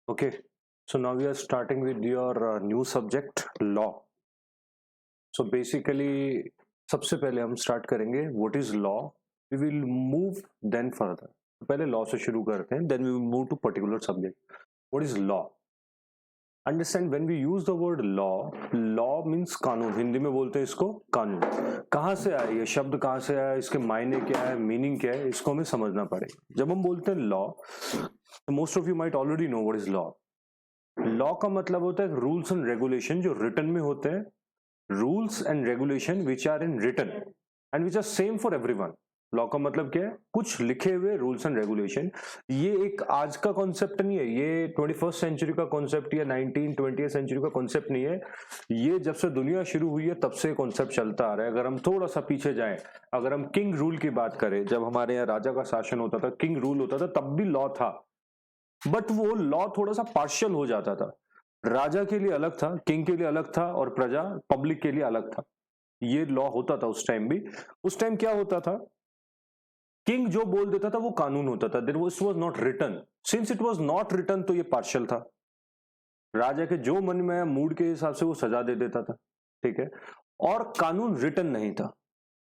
Okay, so now we are starting with your new subject law. So basically सबसे पहले हम start करेंगे what is law. We will move then further. पहले law से शुरू करते हैं, then we will move to particular subject. What is law? Understand when we use the word law, law means कानून. हिंदी में बोलते हैं इसको कानून. कहाँ से आया ये शब्द, कहाँ से आया, इसके मायने क्या है, मीनिंग क्या है, इसको हमें समझना पड़ेगा. जब हम बोलते हैं law, most of you might already know what is law. Law का मतलब होता है रूल्स एंड रेगुलेशन जो रिटन में होते हैं. Rules and regulation which are in written and which are same for everyone. Law का मतलब क्या है? कुछ लिखे हुए रूल्स एंड रेगुलेशन. ये एक आज का कॉन्सेप्ट नहीं है, ये 21st सेंचुरी का कॉन्सेप्ट या 1920th सेंचुरी का कॉन्सेप्ट नहीं है. ये जब से दुनिया शुरू हुई है तब से कॉन्सेप्ट चलता आ रहा है. अगर हम थोड़ा सा पीछे जाएं, अगर हम किंग रूल की बात करें, जब हमारे यहाँ राजा का शासन होता था, किंग रूल होता था, तब भी लॉ था. बट वो लॉ थोड़ा सा पार्शियल हो जाता था. राजा के लिए अलग था, किंग के लिए अलग था, और प्रजा पब्लिक के लिए अलग था. ये लॉ होता था उस टाइम भी. उस टाइम क्या होता था, किंग जो बोल देता था वो कानून होता था. There was not written. Since it was not written तो ये पार्शियल था. राजा के जो मन में मूड के हिसाब से वो सजा दे देता था. ठीक है. और कानून रिटन नहीं था.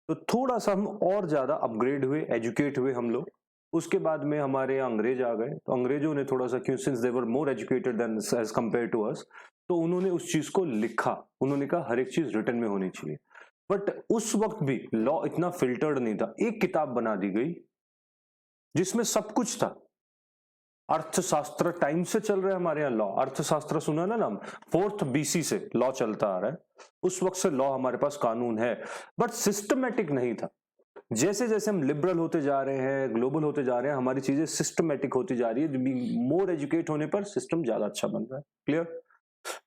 तो थोड़ा सा हम और ज्यादा अपग्रेड हुए, एजुकेट हुए हम लोग. उसके बाद में हमारे यहाँ अंग्रेज आ गए. तो अंग्रेजों ने थोड़ा सा, क्यों, since they were more educated than as compare to us, तो उन्होंने उस चीज को लिखा. उन्होंने कहा हर एक चीज रिटन में होनी चाहिए. बट उस वक्त भी लॉ इतना फिल्टर्ड नहीं था. एक किताब बना दी गई जिसमें सब कुछ था. अर्थशास्त्र टाइम से चल रहा है हमारे यहाँ लॉ. अर्थशास्त्र सुना ना नाम, 4th BC से लॉ चलता आ रहा है. उस वक्त से लॉ हमारे पास कानून है, बट सिस्टमेटिक नहीं था. जैसे जैसे हम लिबरल होते जा रहे हैं, ग्लोबल होते जा रहे हैं, हमारी चीजें सिस्टमेटिक होती जा रही है. मोर एजुकेट होने पर सिस्टम ज्यादा अच्छा बन रहा है. क्लियर?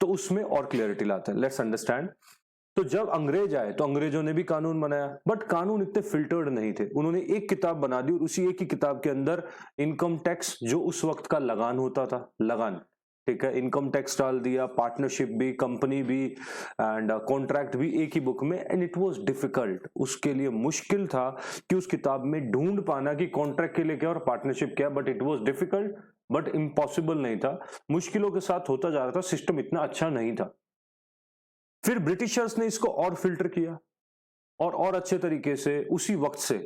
तो उसमें और क्लियरिटी लाते हैं. Let's understand. तो जब अंग्रेज आए तो अंग्रेजों ने भी कानून बनाया, बट कानून इतने फिल्टर्ड नहीं थे. उन्होंने एक किताब बना दी और उसी एक ही किताब के अंदर इनकम टैक्स, जो उस वक्त का लगान होता था, लगान, ठीक है, इनकम टैक्स डाल दिया, पार्टनरशिप भी, कंपनी भी, एंड कॉन्ट्रैक्ट भी एक ही बुक में. And it was difficult. उसके लिए मुश्किल था कि उस किताब में ढूंढ पाना कि कॉन्ट्रैक्ट के लिए क्या और पार्टनरशिप क्या. But it was difficult, but impossible नहीं था. मुश्किलों के साथ होता जा रहा था. सिस्टम इतना अच्छा नहीं था. फिर ब्रिटिशर्स ने इसको और फिल्टर किया और अच्छे तरीके से. उसी वक्त से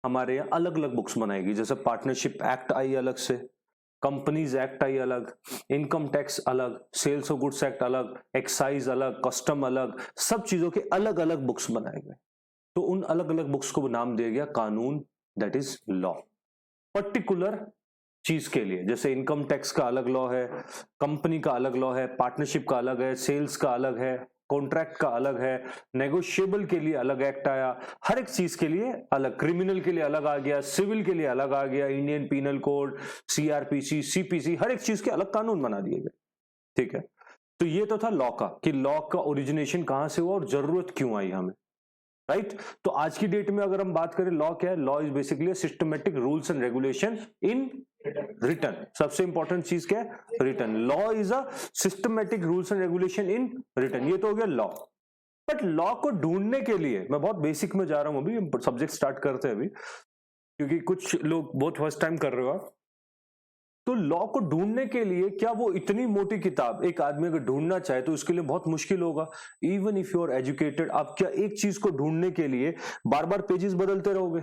हमारे यहाँ अलग अलग बुक्स बनाई गई. जैसे पार्टनरशिप एक्ट आई अलग से, कंपनीज एक्ट आई अलग, इनकम टैक्स अलग, सेल्स ऑफ गुड्स एक्ट अलग, एक्साइज अलग, कस्टम अलग, सब चीजों के अलग अलग बुक्स बनाए गए. तो उन अलग अलग बुक्स को नाम दिया गया कानून, दैट इज लॉ. पर्टिकुलर चीज के लिए, जैसे इनकम टैक्स का अलग लॉ है, कंपनी का अलग लॉ है, पार्टनरशिप का अलग है, सेल्स का अलग है, कॉन्ट्रैक्ट का अलग है, नेगोशिएबल के लिए अलग एक्ट आया, हर एक चीज के लिए अलग. क्रिमिनल के लिए अलग आ गया, सिविल के लिए अलग आ गया, Indian penal code, CRPC, CPC, हर एक चीज के अलग कानून बना दिए गए. ठीक है. तो ये तो था लॉ का, कि लॉ का ओरिजिनेशन कहां से हुआ और जरूरत क्यों आई हमें. राइट. तो आज की डेट में अगर हम बात करें, लॉ क्या है? Law is basically systematic rules and regulation in return. सबसे इंपॉर्टेंट चीज क्या है? Return. Law is a systematic rules and regulation in return. ये तो हो गया लॉ. बट लॉ को ढूंढने के लिए, मैं बहुत बेसिक में जा रहा हूं, अभी सब्जेक्ट स्टार्ट करते हैं अभी, क्योंकि कुछ लोग बहुत फर्स्ट टाइम कर रहे हो आप. तो लॉ को ढूंढने के लिए, क्या वो इतनी मोटी किताब एक आदमी अगर ढूंढना चाहे तो उसके लिए बहुत मुश्किल होगा? Even if you are educated, आप क्या एक चीज को ढूंढने के लिए बार बार पेजेस बदलते रहोगे?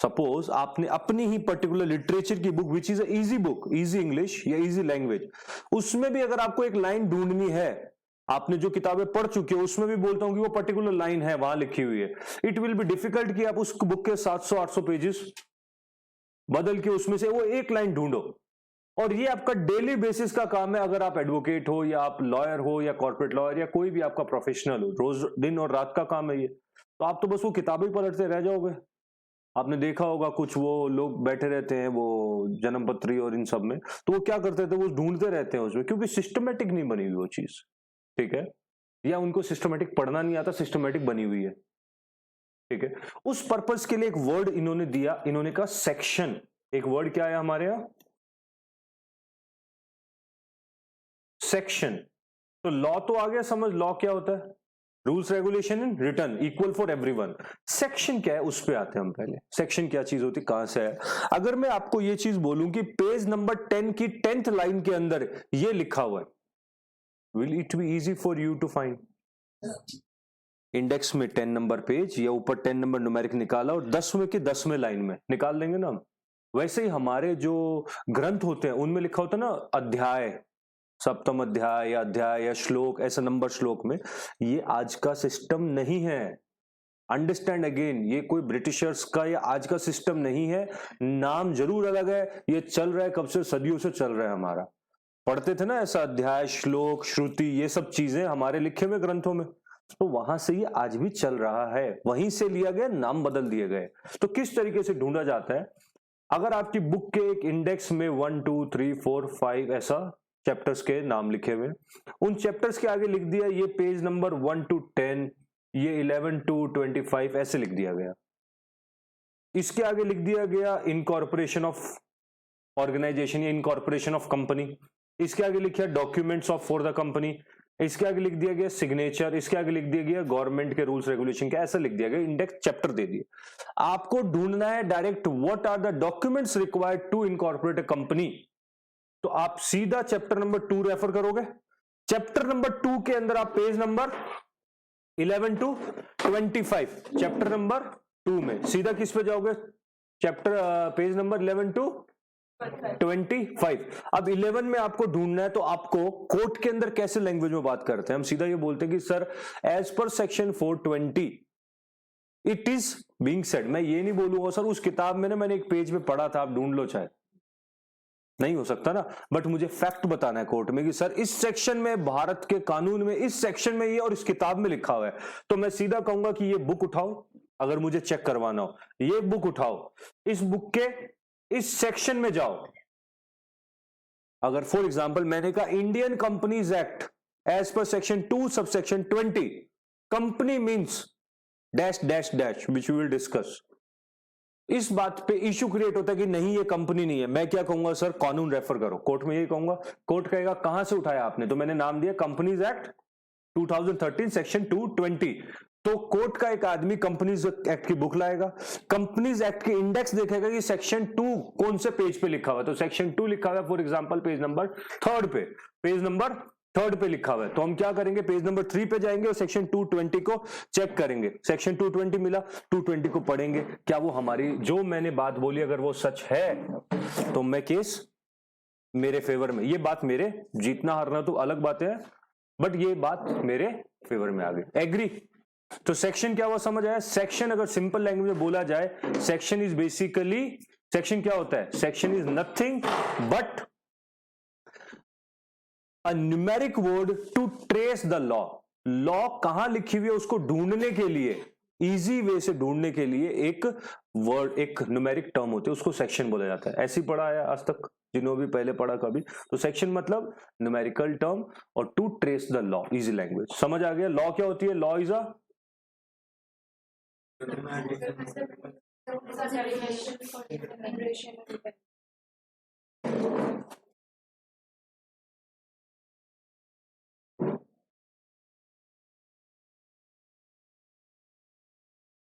सपोज आपने अपनी ही पर्टिकुलर लिटरेचर की book, which is easy book, easy English या इजी लैंग्वेज, उसमें भी अगर आपको एक लाइन ढूंढनी है, आपने जो किताबें पढ़ चुके हो उसमें भी बोलता हूं कि वो पर्टिकुलर लाइन है, वहां लिखी हुई है, इट विल बी डिफिकल्ट कि आप उस बुक के 700-800 पेजेस बदल के उसमें से वो एक लाइन ढूंढो. और ये आपका डेली बेसिस का काम है. अगर आप एडवोकेट हो या आप लॉयर हो या कॉर्पोरेट लॉयर या कोई भी आपका प्रोफेशनल हो, रोज दिन और रात का काम है ये. तो आप तो बस वो किताबें पलटते रह जाओगे. आपने देखा होगा कुछ वो लोग बैठे रहते हैं वो जन्म पत्री और इन सब में, तो वो क्या करते थे, वो ढूंढते रहते हैं उसमें, क्योंकि सिस्टमेटिक नहीं बनी हुई वो चीज. ठीक है. या उनको सिस्टमेटिक पढ़ना नहीं आता, सिस्टमेटिक बनी हुई है. ठीक है. उस पर्पज के लिए एक वर्ड इन्होंने दिया, इन्होंने कहा सेक्शन. एक वर्ड क्या है हमारे यहां? सेक्शन. तो लॉ तो आ गया समझ, लॉ क्या होता है. Rules regulation in return equal for everyone. Section क्या है उस पे आते हैं हम पहले। सेक्शन क्या चीज होती है, कहां से है। अगर मैं आपको ये चीज बोलूं कि पेज नंबर 10 की 10th लाइन के अंदर ये लिखा हुआ है, will it be easy for you to find. Index में 10 नंबर पेज या ऊपर 10 नंबर न्यूमेरिक निकाला और 10वें की 10वें लाइन में निकाल देंगे ना हम। वैसे ही हमारे जो ग्रंथ होते हैं उनमें लिखा होता है ना अध्याय, सप्तम अध्याय या अध्याय या श्लोक, ऐसा नंबर श्लोक में। ये आज का सिस्टम नहीं है। अंडरस्टैंड अगेन, ये कोई ब्रिटिशर्स का या आज का सिस्टम नहीं है। नाम जरूर अलग है, ये चल रहा है कब से, सदियों से चल रहा है हमारा। पढ़ते थे ना ऐसा अध्याय, श्लोक, श्रुति, ये सब चीजें हमारे लिखे हुए ग्रंथों में, तो वहां से ये आज भी चल रहा है। वहीं से लिया गया, नाम बदल दिए गए। तो किस तरीके से ढूंढा जाता है, अगर आपकी बुक के एक इंडेक्स में 1 2 3 4 5 ऐसा चैप्टर्स के नाम लिखे हुए, उन चैप्टर्स के आगे लिख दिया ये पेज नंबर 1 to 10, ये 11 to 25 ऐसे लिख दिया गया। इसके आगे लिख दिया गया इनकॉर्पोरेशन ऑफ ऑर्गेनाइजेशन या इनकॉर्पोरेशन ऑफ कंपनी। इसके आगे लिखा documents of for the company. इसके आगे लिख दिया गया सिग्नेचर। इसके आगे लिख दिया गया गवर्नमेंट के रूल्स रेगुलेशन के, ऐसा लिख दिया गया। इंडेक्स चैप्टर दे दिए। आपको ढूंढना है direct what are the documents required to incorporate a company, तो आप सीधा चैप्टर नंबर 2 रेफर करोगे। चैप्टर नंबर 2 के अंदर आप page number 11 to 25, chapter number 2 में सीधा किस पे जाओगे, चैप्टर पेज नंबर 11 to 25। अब 11 में आपको ढूंढना है, तो आपको कोर्ट के अंदर कैसे लैंग्वेज में बात करते हैं, हम सीधा ये बोलते हैं कि sir as per section 420 it is being said. मैं ये नहीं बोलूंगा सर उस किताब में ना मैंने एक पेज में पढ़ा था, आप ढूंढ लो, चाहे नहीं हो सकता ना, बट मुझे फैक्ट बताना है कोर्ट में कि सर इस सेक्शन में, भारत के कानून में इस सेक्शन में ये और इस किताब में लिखा हुआ है। तो मैं सीधा कहूंगा कि ये बुक उठाओ, अगर मुझे चेक करवाना हो ये बुक उठाओ, इस बुक के इस सेक्शन में जाओ। अगर फॉर एग्जांपल मैंने कहा Indian companies act as per section 2 subsection 20, company means dash dash dash which we will discuss. इस बात पे इश्यू क्रिएट होता है कि नहीं ये कंपनी नहीं है, मैं क्या कहूंगा सर कानून रेफर करो, कोर्ट में यही कहूंगा। कोर्ट कहेगा कहां से उठाया आपने, तो मैंने नाम दिया कंपनीज एक्ट 2013 सेक्शन 220। तो कोर्ट का एक आदमी कंपनीज एक्ट की बुक लाएगा, कंपनीज एक्ट के इंडेक्स देखेगा कि सेक्शन 2 कौन से पेज पे लिखा हुआ है। तो सेक्शन 2 लिखा हुआ है फॉर एग्जांपल पेज नंबर 3 पे, पेज नंबर 3 पे लिखा हुआ है, तो हम क्या करेंगे पेज नंबर 3 पे जाएंगे और सेक्शन 220 को चेक करेंगे। सेक्शन 220 मिला, 220 को पढ़ेंगे, क्या वो हमारी जो मैंने बात बोली अगर वो सच है तो मैं केस मेरे फेवर में, ये बात मेरे जीतना हारना तो अलग बात है, बट ये बात मेरे फेवर में आ गई। एग्री। तो सेक्शन क्या हुआ समझ आया। सेक्शन अगर सिंपल लैंग्वेज में बोला जाए, सेक्शन इज बेसिकली, सेक्शन क्या होता है, section is nothing but a numeric word to trace the law. Law कहां लिखी हुई है उसको ढूंढने के लिए, इजी वे से ढूंढने के लिए एक वर्ड, एक न्यूमेरिक टर्म होते हैं, उसको सेक्शन बोला जाता है। ऐसे ही पढ़ा है आज तक जिन्होंने भी पहले पढ़ा कभी, तो सेक्शन मतलब न्यूमेरिकल टर्म और to trace the law, easy language. समझ आ गया। लॉ क्या होती है, लॉ इज अ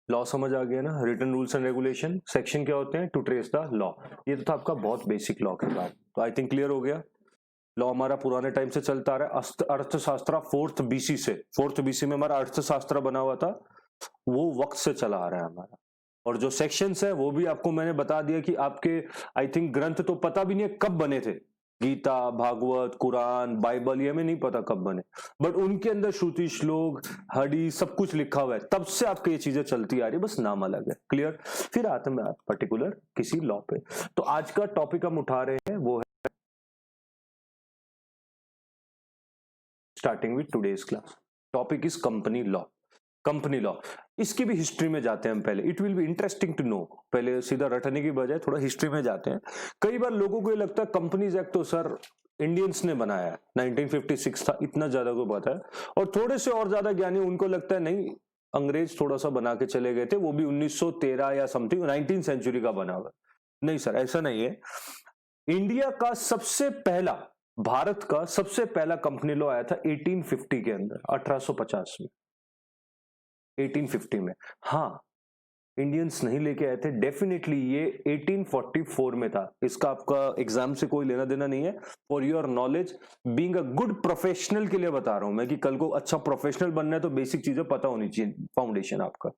लॉ समझ आ गया ना, written rules and regulation. Section क्या होते हैं, टू ट्रेस द लॉ। ये तो था आपका बहुत बेसिक लॉ के बाद, तो आई थिंक क्लियर हो गया। लॉ हमारा पुराने टाइम से चलता आ रहा है, अर्थशास्त्र 4th BC से, 4th BC में हमारा अर्थशास्त्र बना हुआ था, वो वक्त से चला आ रहा है हमारा। और जो सेक्शंस है वो भी आपको मैंने बता दिया कि आपके आई थिंक ग्रंथ तो पता भी नहीं कब बने थे, गीता, भागवत, कुरान, बाइबल, ये हमें नहीं पता कब बने, बट उनके अंदर श्रुति, श्लोक, हदीस सब कुछ लिखा हुआ है, तब से आपके ये चीजें चलती आ रही है, बस नाम अलग है। क्लियर। फिर आते हैं पर्टिकुलर किसी लॉ पे। तो आज का टॉपिक हम उठा रहे हैं वो है, starting with today's class, topic is company law. Company law, इसकी भी हिस्ट्री में जाते हैं हम पहले, it will be interesting to know. पहले सीधा रटने की बजाय थोड़ा हिस्ट्री में जाते हैं। कई बार लोगों को ये लगता है कंपनीज एक्ट तो सर इंडियंस ने बनाया है, 1956 था, इतना ज्यादा को पता है। और थोड़े से और ज्यादा ज्ञानी उनको लगता है नहीं, अंग्रेज थोड़ा सा बना के चले गए थे, वो भी 1913 या समथिंग 19th सेंचुरी का बना हुआ। नहीं सर, ऐसा नहीं है। इंडिया का सबसे पहला, भारत का सबसे पहला कंपनी लॉ आया था 1850 के अंदर, 1850 में। 1850 में। हाँ, इंडियंस नहीं लेके आए थे, डेफिनेटली ये 1844 में था। इसका आपका एग्जाम से कोई लेना देना नहीं है। For your knowledge, being a good professional के लिए बता रहा हूं मैं कि कल को अच्छा प्रोफेशनल बनना है तो बेसिक चीजें पता होनी चाहिए, फाउंडेशन आपका।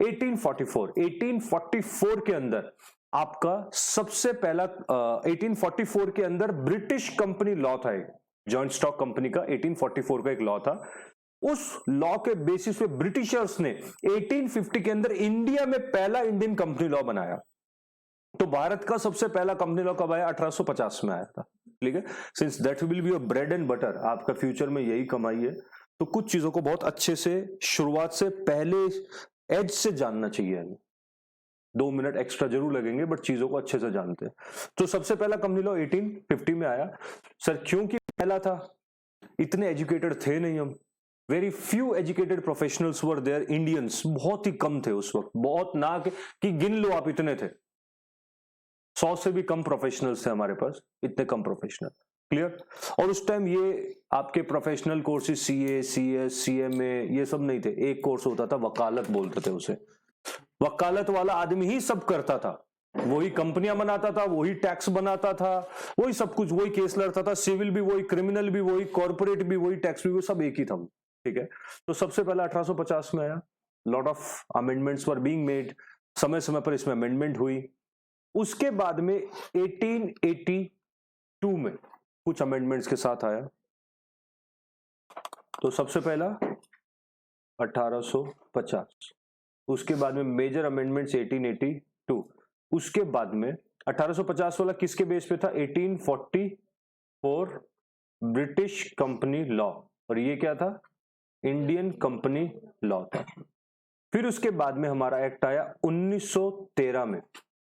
1844 के अंदर आपका सबसे पहला 1844 के अंदर ब्रिटिश कंपनी लॉ था, एक जॉइंट स्टॉक कंपनी का 1844 का एक लॉ था। उस लॉ के बेसिस पे ब्रिटिशर्स ने 1850 के अंदर इंडिया में पहला इंडियन कंपनी लॉ बनाया। तो भारत का सबसे पहला कंपनी लॉ कब आया? 1850 में आया था। ठीक है, since that will be your bread and butter, आपका फ्यूचर में यही कमाई है, तो कुछ चीजों को बहुत अच्छे से शुरुआत से पहले एज से जानना चाहिए। 2 मिनट एक्स्ट्रा जरूर लगेंगे बट चीजों को अच्छे से जानते हैं। तो सबसे पहला कंपनी लॉ 1850 में आया। सर क्योंकि पहला था, इतने एजुकेटेड थे नहीं हम, very few educated professionals were there, Indians बहुत ही कम थे उस वक्त, बहुत ना कि गिन लो आप, इतने थे, 100 से भी कम प्रोफेशनल्स थे हमारे पास, इतने कम प्रोफेशनल। क्लियर? और उस टाइम ये आपके professional courses CA, CS, CMA ये सब नहीं थे। एक कोर्स होता था वकालत बोलते थे उसे, वकालत वाला आदमी ही सब करता था, वही कंपनियां बनाता था, वही टैक्स बनाता था, वही सब कुछ, वही केस लड़ता था, सिविल भी वही, क्रिमिनल भी वही, कॉर्पोरेट भी वही, टैक्स भी वही, सब एक ही था। ठीक है, तो सबसे पहला 1850 में आया। Lot of amendments were being made, समय समय पर इसमें अमेंडमेंट हुई। उसके बाद में 1882 में कुछ अमेंडमेंट्स के साथ आया। तो सबसे पहला 1850, उसके बाद में मेजर अमेंडमेंट्स 1882, उसके बाद में 1850 वाला किसके बेस पे था? 1844 ब्रिटिश कंपनी लॉ, और ये क्या था? इंडियन कंपनी लॉ था। फिर उसके बाद में हमारा एक्ट आया 1913 में,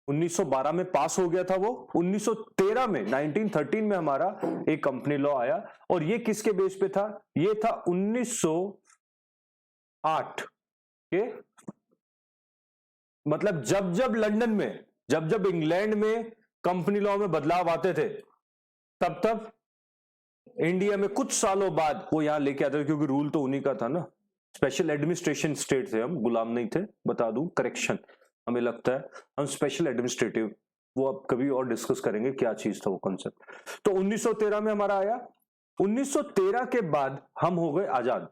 1912 में पास हो गया था वो, 1913 में 1913 में हमारा एक कंपनी लॉ आया, और ये किसके बेस पे था? ये था 1908 के, मतलब जब जब लंदन में, जब जब इंग्लैंड में कंपनी लॉ में बदलाव आते थे, तब तब इंडिया में कुछ सालों बाद वो यहां लेके आते थे, क्योंकि रूल तो उन्हीं का था ना, स्पेशल एडमिनिस्ट्रेशन स्टेट थे हम, गुलाम नहीं थे, बता दूं, करेक्शन, हमें लगता है हम स्पेशल एडमिनिस्ट्रेटिव, वो अब कभी और डिस्कस करेंगे क्या चीज था वो कॉन्सेप्ट। तो 1913 में हमारा आया। 1913 के बाद हम हो गए आजाद।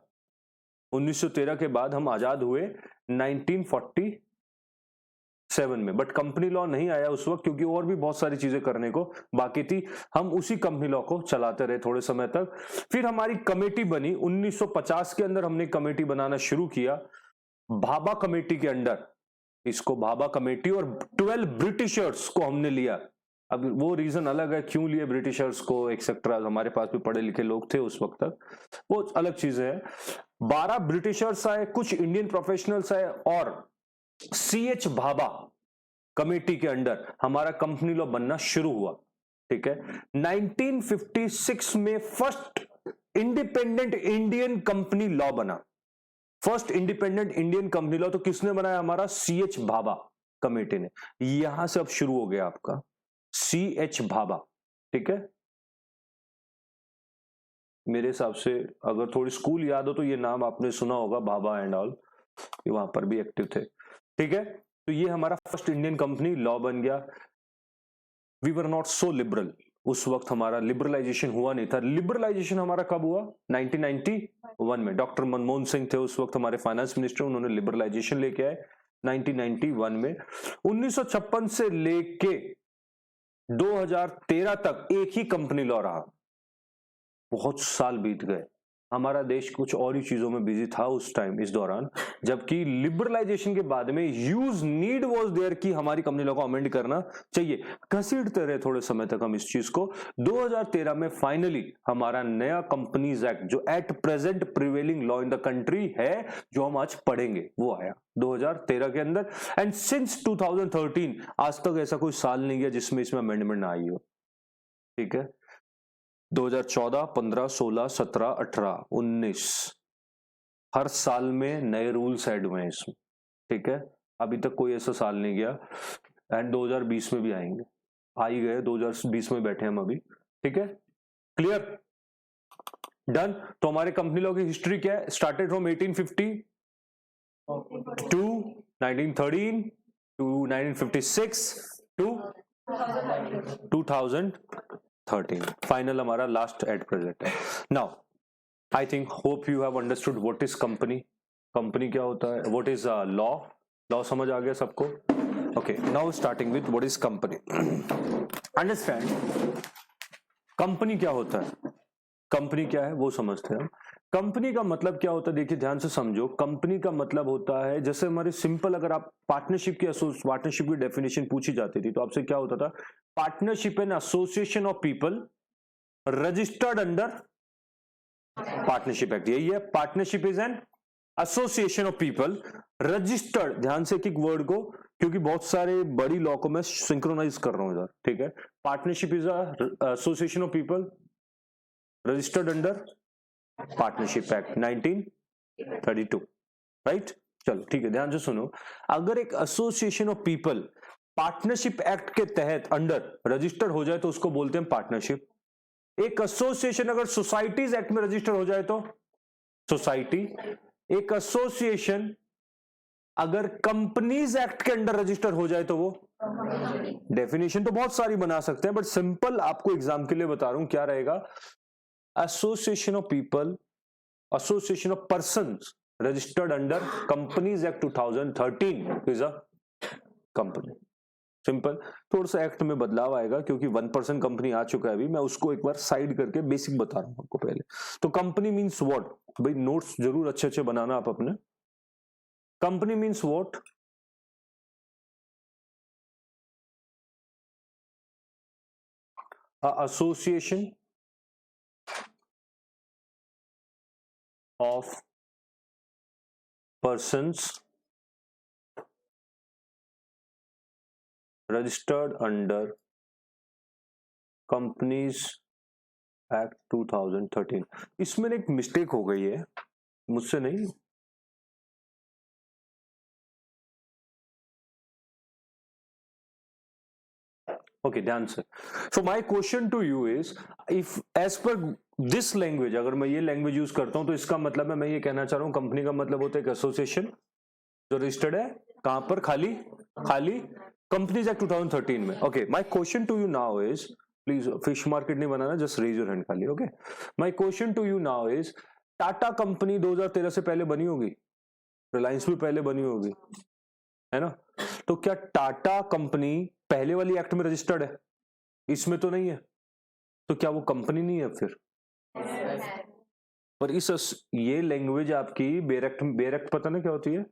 1913 के बाद हम आजाद हुए 1947 में, बट कंपनी लॉ नहीं आया उस वक्त, क्योंकि और भी बहुत सारी चीजें करने को बाकी थी। हम उसी कंपनी लॉ को चलाते रहे थोड़े समय तक। फिर हमारी कमेटी बनी 1950 के अंदर, हमने कमेटी बनाना शुरू किया भाभा कमेटी के अंडर, इसको भाभा कमेटी, और 12 ब्रिटिशर्स को हमने लिया। अब वो रीजन अलग है क्यों लिए ब्रिटिशर्स को एक्सेट्रा, हमारे पास भी पढ़े लिखे लोग थे उस वक्त तक, वो अलग चीजें है। 12 ब्रिटिशर्स आए, कुछ इंडियन प्रोफेशनल्स आए, और CH भाभा कमेटी के अंडर हमारा कंपनी लॉ बनना शुरू हुआ। ठीक है, 1956 में first independent Indian company law बना। First independent Indian company law तो किसने बनाया? हमारा CH भाभा कमेटी ने। यहां से अब शुरू हो गया आपका CH भाभा। ठीक है, मेरे हिसाब से अगर थोड़ी स्कूल याद हो तो ये नाम आपने सुना होगा, भाभा एंड ऑल, वहां पर भी एक्टिव थे। ठीक है, तो ये हमारा फर्स्ट इंडियन कंपनी लॉ बन गया। We were not so liberal, उस वक्त हमारा लिबरलाइजेशन हुआ नहीं था। लिबरलाइजेशन हमारा कब हुआ? 1991 में। डॉक्टर मनमोहन सिंह थे उस वक्त हमारे फाइनेंस मिनिस्टर, उन्होंने लिबरलाइजेशन लेके आए 1991 में। 1956 से लेके 2013 तक एक ही कंपनी लॉ रहा। बहुत साल बीत गए, हमारा देश कुछ और ही चीजों में बिजी था उस टाइम, इस दौरान, जबकि लिबरलाइजेशन के बाद में यूज नीड वाज देयर कि हमारी कंपनी लॉ को अमेंड करना चाहिए। घसीटते रहे थोड़े समय तक हम इस चीज को। 2013 में फाइनली हमारा नया कंपनीज एक्ट, जो at present prevailing law in the country है, जो हम आज पढ़ेंगे, वो आया 2013 के अंदर। एंड सिंस 2013 आज तक ऐसा कोई साल नहीं गया जिसमें इसमें अमेंडमेंट ना आई हो। ठीक है, 2014, 15, 16, 17, 18, 19, हर साल में नए रूल्स ऐड हुए हैं इसमें। ठीक है, अभी तक कोई ऐसा साल नहीं गया, एंड 2020 में भी आएंगे, आ ही गए, 2020 में बैठे हम अभी। ठीक है, क्लियर, डन। तो हमारे कंपनी लॉ की हिस्ट्री क्या है? Started from 1850 to 1913 to 1956 to 2013 final हमारा लास्ट एट प्रेजेंट है. Now I think hope you have understood what is company. Company क्या होता है, व्हाट इज लॉ. लॉ समझ आ गया सबको. Okay, now starting with what is company. Understand company क्या होता है. कंपनी क्या है वो समझते हैं. कंपनी का मतलब क्या होता है, देखिए ध्यान से समझो. कंपनी का मतलब होता है, जैसे हमारे सिंपल अगर आप पार्टनरशिप की डेफिनेशन पूछी जाती थी तो आपसे क्या होता था, partnership N association of people registered under partnership act. यही है, partnership is an association of people registered. ध्यान से एक वर्ड को, क्योंकि बहुत सारे बड़ी लॉ को मैं सिंक्रोनाइज कर रहा हूं इधर, ठीक है. Partnership is association of people registered under partnership act 1932, right. चलो ठीक है, ध्यान से सुनो. अगर एक association of people partnership act के तहत अंडर रजिस्टर हो जाए तो उसको बोलते हैं पार्टनरशिप. एक एसोसिएशन अगर सोसाइटीज एक्ट में रजिस्टर हो जाए तो सोसाइटी. एक एसोसिएशन अगर कंपनीज एक्ट के अंडर रजिस्टर हो जाए तो वो. डेफिनेशन तो बहुत सारी बना सकते हैं, बट सिंपल आपको एग्जाम के लिए बता रहा हूं क्या रहेगा. Association of people, association of persons registered under companies act 2013 is a company. Simple. थोड़ा सा एक्ट में बदलाव आएगा क्योंकि 1% कंपनी आ चुका है अभी. मैं उसको एक बार साइड करके बेसिक बता रहा हूं आपको पहले. तो कंपनी मीन्स व्हाट, भाई नोट्स जरूर अच्छे अच्छे बनाना आप अपने. Company means what, association of persons registered under Companies Act 2013. इसमें एक मिस्टेक हो गई है, मुझसे नहीं. ओके, ध्यान से. So my question to you is, if as per this language, अगर मैं ये लैंग्वेज यूज करता हूं तो इसका मतलब है, मैं ये कहना चाह रहा हूं कंपनी का मतलब होता है एक एसोसिएशन जो रजिस्टर्ड है कहां पर, खाली कंपनीज एक्ट 2013 में. Okay, my question to you now is, please fish market नहीं बनाना, जस्ट रेज योर हैंड खाली. Okay, my question to you now is, Tata company 2013 से पहले बनी होगी, रिलायंस भी पहले बनी होगी, है ना. तो क्या टाटा कंपनी पहले वाली एक्ट में रजिस्टर्ड है? इसमें तो नहीं है. तो क्या वो कंपनी नहीं है फिर? पर ये लैंग्वेज आपकी बेर एक्ट पता ना क्या होती है,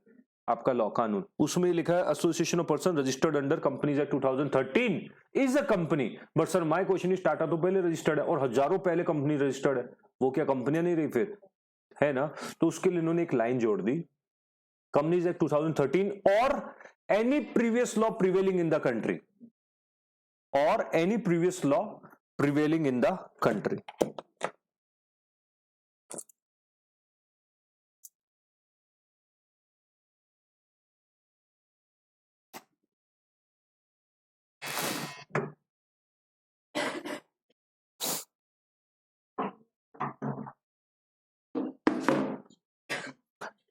आपका लॉ कानून, उसमें लिखा है association of person registered under companies act 2013 is a company. But sir my question is, Tata तो पहले रजिस्टर्ड है और हजारों पहले कंपनी रजिस्टर्ड है, वो क्या कंपनियां नहीं रही फिर, है ना. तो उसके लिए इन्होंने एक लाइन जोड़ दी, कंपनीज एक्ट 2013 और any previous law prevailing in the country, और any previous law prevailing in the country.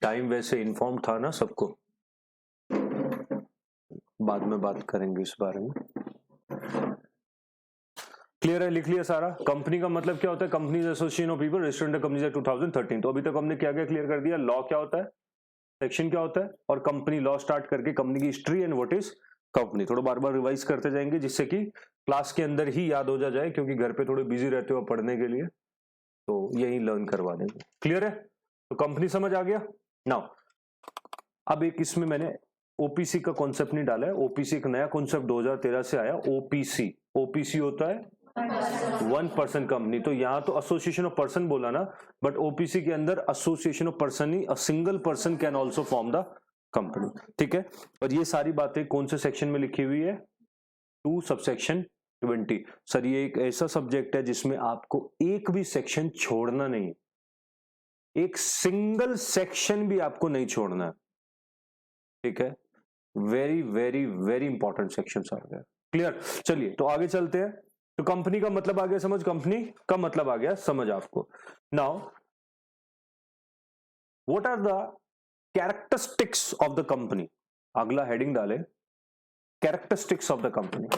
Time वैसे इन्फॉर्म था ना सबको, बाद में बात करेंगे इस बारे में. क्लियर है, लिख लिया सारा. कंपनी का मतलब क्या होता है, companies association of people registered under companies act 2013. तो अभी तक हमने क्या क्या क्लियर कर दिया, लॉ क्या होता है, सेक्शन क्या होता है, और कंपनी लॉ स्टार्ट करके कंपनी की history and what is company. थोड़ा बार बार रिवाइज करते जाएंगे जिससे कि क्लास के अंदर ही याद हो जाए, क्योंकि घर पे थोड़े बिजी रहते हो पढ़ने के लिए, तो यही लर्न करवा देंगे. क्लियर है, तो कंपनी समझ आ गया. नाउ अब एक इसमें मैंने ओपीसी का कॉन्सेप्ट नहीं डाला है. ओपीसी एक नया कॉन्सेप्ट 2013 से आया. ओपीसी होता है 1% कंपनी. तो यहां तो एसोसिएशन ऑफ पर्सन बोला ना, बट ओपीसी के अंदर association of person he, a single person can also form the company. ठीक है, और ये सारी बातें कौन से सेक्शन में लिखी हुई है, 2 सबसेक्शन 20. सर ये एक ऐसा सब्जेक्ट है जिसमें आपको एक भी सेक्शन छोड़ना नहीं, एक सिंगल सेक्शन भी आपको नहीं छोड़ना है. ठीक है, very very very important section आ गया. क्लियर, चलिए तो आगे चलते हैं. तो कंपनी का मतलब आ गया समझ, कंपनी का मतलब आ गया समझ आपको. Now what are the characteristics of the company, अगला हेडिंग डाले characteristics of the company.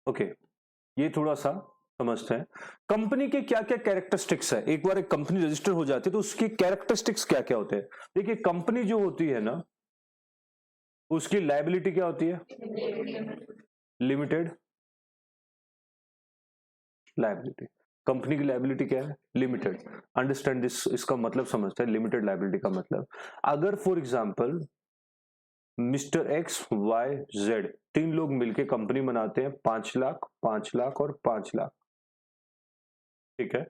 Okay, ये थोड़ा सा समझते हैं कंपनी के क्या क्या कैरेक्टरिस्टिक्स है। एक बार एक कंपनी रजिस्टर हो जाती है तो उसके कैरेक्टरिस्टिक्स क्या क्या होते हैं। देखिए कंपनी जो होती है ना, उसकी लायबिलिटी क्या होती है, लिमिटेड लायबिलिटी। कंपनी की लायबिलिटी क्या है, लिमिटेड। अंडरस्टैंड दिस, इसका मतलब समझते हैं लिमिटेड लायबिलिटी का मतलब। अगर for example mister X Y Z तीन लोग मिलके कंपनी बनाते हैं, 5 लाख 5 लाख और 5 लाख, ठीक है,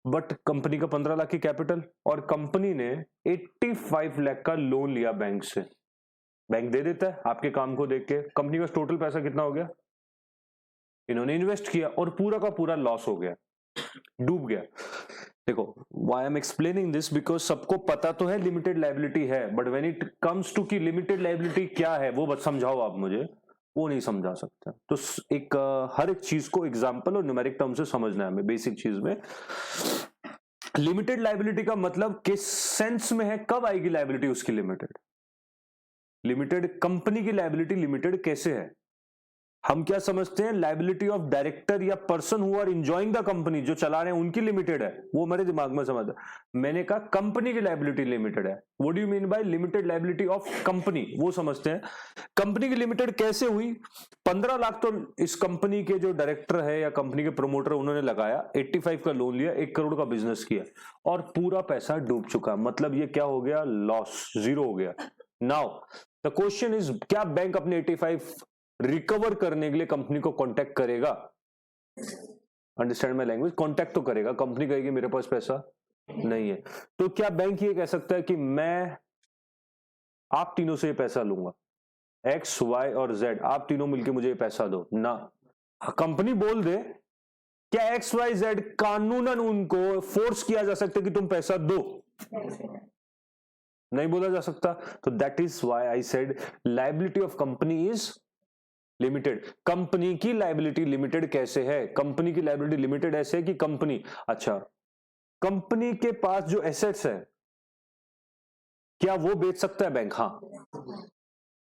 बट कंपनी का 15 लाख की कैपिटल और कंपनी ने 85 लाख का लोन लिया बैंक से। बैंक दे देता है आपके काम को देख के, कंपनी का टोटल पैसा कितना हो गया, इन्होंने इन्वेस्ट किया और पूरा का पूरा लॉस हो गया, डूब गया। देखो why I am explaining this, because सबको पता तो है लिमिटेड लायबिलिटी है, but when it comes to की लिमिटेड लायबिलिटी क्या है वो बस समझाओ आप मुझे, वो नहीं समझा सकते। तो एक हर एक चीज को एग्जांपल और न्यूमेरिक टर्म से समझना है हमें। बेसिक चीज में लिमिटेड लायबिलिटी का मतलब किस सेंस में है, कब आएगी लायबिलिटी उसकी लिमिटेड। लिमिटेड कंपनी की लायबिलिटी लिमिटेड कैसे है, हम क्या समझते हैं, लायबिलिटी ऑफ डायरेक्टर या person who are enjoying the company, जो चला रहे हैं उनकी लिमिटेड है, वो मेरे दिमाग में समझ। मैंने कहा कंपनी की लायबिलिटी लिमिटेड है। What do you mean bye limited liability of company, वो समझते हैं। कंपनी की लिमिटेड कैसे हुई, 15 लाख तो इस कंपनी के जो डायरेक्टर है या कंपनी के प्रमोटर उन्होंने लगाया, 85 का लोन लिया, 1 करोड़ का बिजनेस किया और पूरा पैसा डूब चुका, मतलब ये क्या हो गया, लॉस, जीरो हो गया। नाउ द क्वेश्चन इज, क्या बैंक अपने 85 रिकवर करने के लिए कंपनी को कांटेक्ट करेगा, अंडरस्टैंड माय लैंग्वेज, कांटेक्ट तो करेगा। कंपनी कहेगी मेरे पास पैसा नहीं है, तो क्या बैंक ये कह सकता है कि मैं आप तीनों से ये पैसा लूंगा, एक्स वाई और जेड, आप तीनों मिलकर मुझे ये पैसा दो ना। कंपनी बोल दे, क्या एक्स वाई जेड कानूनन उनको फोर्स किया जा सकता है कि तुम पैसा दो, नहीं बोला जा सकता। तो that is why I said liability of company is limited. Company की लायबिलिटी लिमिटेड कैसे है, कंपनी की लायबिलिटी लिमिटेड ऐसे है कि कंपनी, अच्छा कंपनी के पास जो एसेट्स है क्या वो बेच सकता है बैंक, हाँ।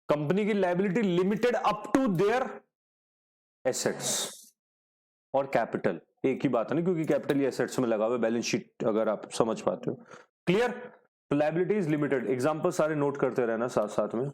कंपनी की liability limited up to their assets और कैपिटल, एक ही बात है ना, क्योंकि कैपिटल ही एसेट्स में लगा हुआ है, बैलेंस शीट अगर आप समझ पाते हो। क्लियर, तो लायबिलिटी इज लिमिटेड। एग्जांपल सारे नोट करते रहना साथ साथ में।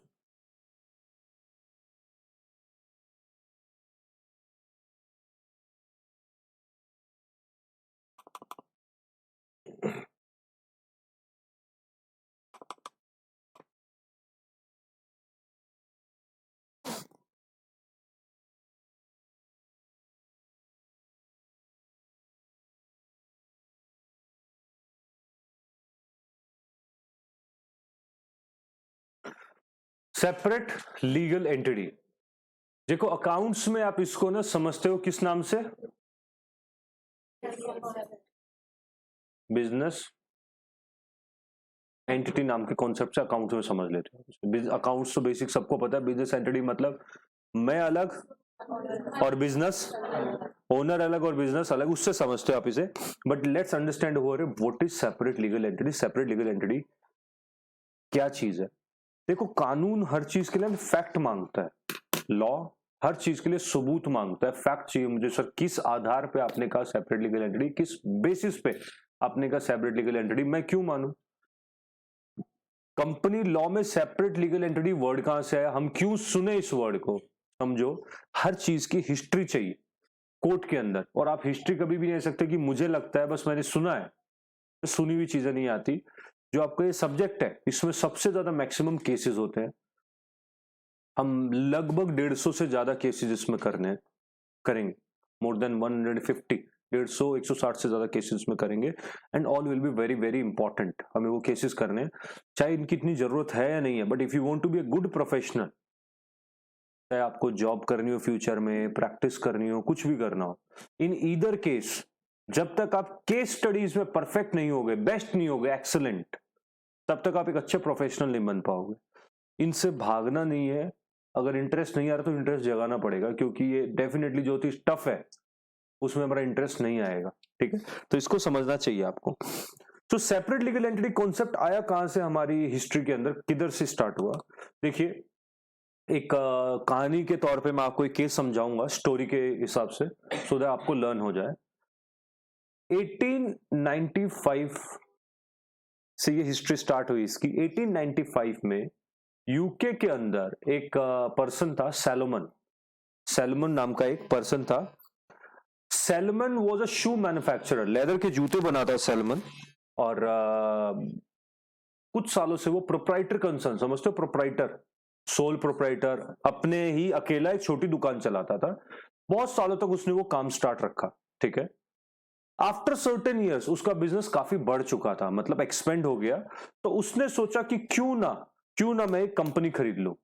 सेपरेट लीगल एंटिटी, देखो अकाउंट्स में आप इसको ना समझते हो किस नाम से, बिजनेस एंटिटी नाम के कॉन्सेप्ट से अकाउंट्स में समझ लेते हो। अकाउंट्स तो बेसिक सबको पता है, बिजनेस एंटिटी मतलब मैं अलग और बिजनेस ओनर अलग और बिजनेस अलग, उससे समझते हो आप इसे। But let's understand over what is separate legal entity. Separate legal entity क्या चीज है, देखो कानून हर चीज के लिए फैक्ट मांगता है, लॉ हर चीज के लिए सबूत मांगता है, फैक्ट चाहिए मुझे सर, किस आधार पे आपने कहा सेपरेट लीगल एंटिटी, किस बेसिस पे आपने कहा सेपरेट लीगल एंटिटी, मैं क्यों मानूं। कंपनी लॉ में सेपरेट लीगल एंटिटी वर्ड कहां से आया, हम क्यों सुने इस वर्ड को, समझो। हर चीज की हिस्ट्री चाहिए कोर्ट के अंदर, और आप हिस्ट्री कभी भी नहीं दे सकते कि मुझे लगता है बस मैंने सुना है, तो सुनी हुई चीजें नहीं आती। जो आपका ये सब्जेक्ट है इसमें सबसे ज्यादा मैक्सिमम केसेस होते हैं, हम लगभग 150 से ज्यादा केसेस इसमें करेंगे, मोर देन 150, 150 160 से ज्यादा केसेस में करेंगे, and all will be very very important. हमें वो केसेस करने, चाहे इनकी इतनी जरूरत है या नहीं है, but if you want to be a good professional, चाहे आपको जॉब करनी हो फ्यूचर में, प्रैक्टिस करनी हो, कुछ भी करना हो, इन ईदर केस जब तक आप केस स्टडीज में परफेक्ट नहीं होगे, बेस्ट नहीं होगे, एक्सीलेंट, तब तक आप एक अच्छे प्रोफेशनल नहीं बन पाओगे। इनसे भागना नहीं है, अगर इंटरेस्ट नहीं आ रहा तो इंटरेस्ट जगाना पड़ेगा, क्योंकि ये डेफिनेटली जो चीज टफ है उसमें हमारा इंटरेस्ट नहीं आएगा, ठीक है। तो इसको समझना चाहिए आपको। तो सेपरेट लीगल एंटिटी कॉन्सेप्ट आया कहां से हमारी हिस्ट्री के अंदर, किधर से स्टार्ट हुआ? देखिए, एक कहानी के तौर पे मैं आपको एक केस समझाऊंगा स्टोरी के हिसाब से, सो दैट आपको लर्न हो जाए। 1895 से ये हिस्ट्री स्टार्ट हुई इसकी। 1895 में यूके के अंदर एक पर्सन था, सैलोमन नाम का एक पर्सन था। Salomon was a shoe manufacturer, leather के जूते बनाता सैलोमन, और कुछ सालों से वो प्रोप्राइटर कंसर्न, समझते हो, प्रोप्राइटर, सोल प्रोप्राइटर, अपने ही अकेला एक छोटी दुकान चलाता था। बहुत सालों तक उसने वो काम स्टार्ट रखा, ठीक है। आफ्टर सर्टेन ईयर्स उसका बिजनेस काफी बढ़ चुका था, मतलब एक्सपेंड हो गया। तो उसने सोचा कि क्यों ना मैं एक कंपनी खरीद लूं,